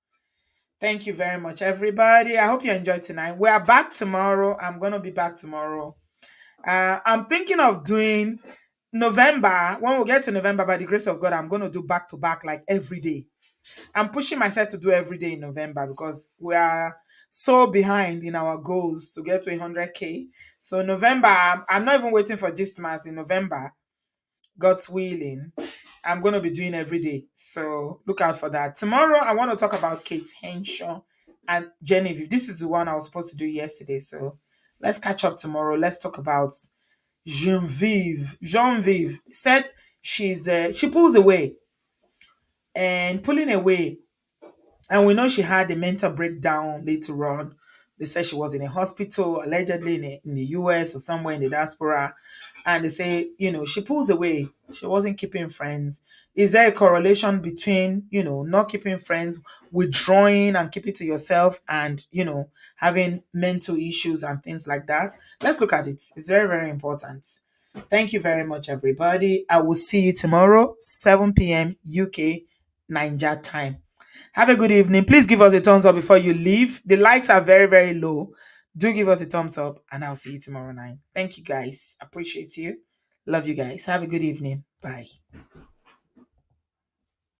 Thank you very much, everybody. I hope you enjoyed tonight. We are back tomorrow. I'm going to be back tomorrow. I'm thinking of doing November. When we get to November, by the grace of God, I'm going to do back to back like every day. I'm pushing myself to do every day in November because we are so behind in our goals to get to 100K. So November, I'm not even waiting for this month. In November, God's willing, I'm going to be doing every day. So look out for that. Tomorrow, I want to talk about Kate Henshaw and Genevieve. This is the one I was supposed to do yesterday. So let's catch up tomorrow. Let's talk about Genevieve said she pulls away, and pulling away, and we know she had a mental breakdown later on. They said she was in a hospital, allegedly in the US or somewhere in the diaspora. And they say, she pulls away. She wasn't keeping friends. Is there a correlation between, not keeping friends, withdrawing and keeping to yourself and, having mental issues and things like that? Let's look at it. It's very, very important. Thank you very much, everybody. I will see you tomorrow, 7 p.m. UK Niger time. Have a good evening. Please give us a thumbs up before you leave. The likes are very, very low. Do give us a thumbs up, and I'll see you tomorrow night. Thank you, guys. Appreciate you. Love you guys. Have a good evening. Bye.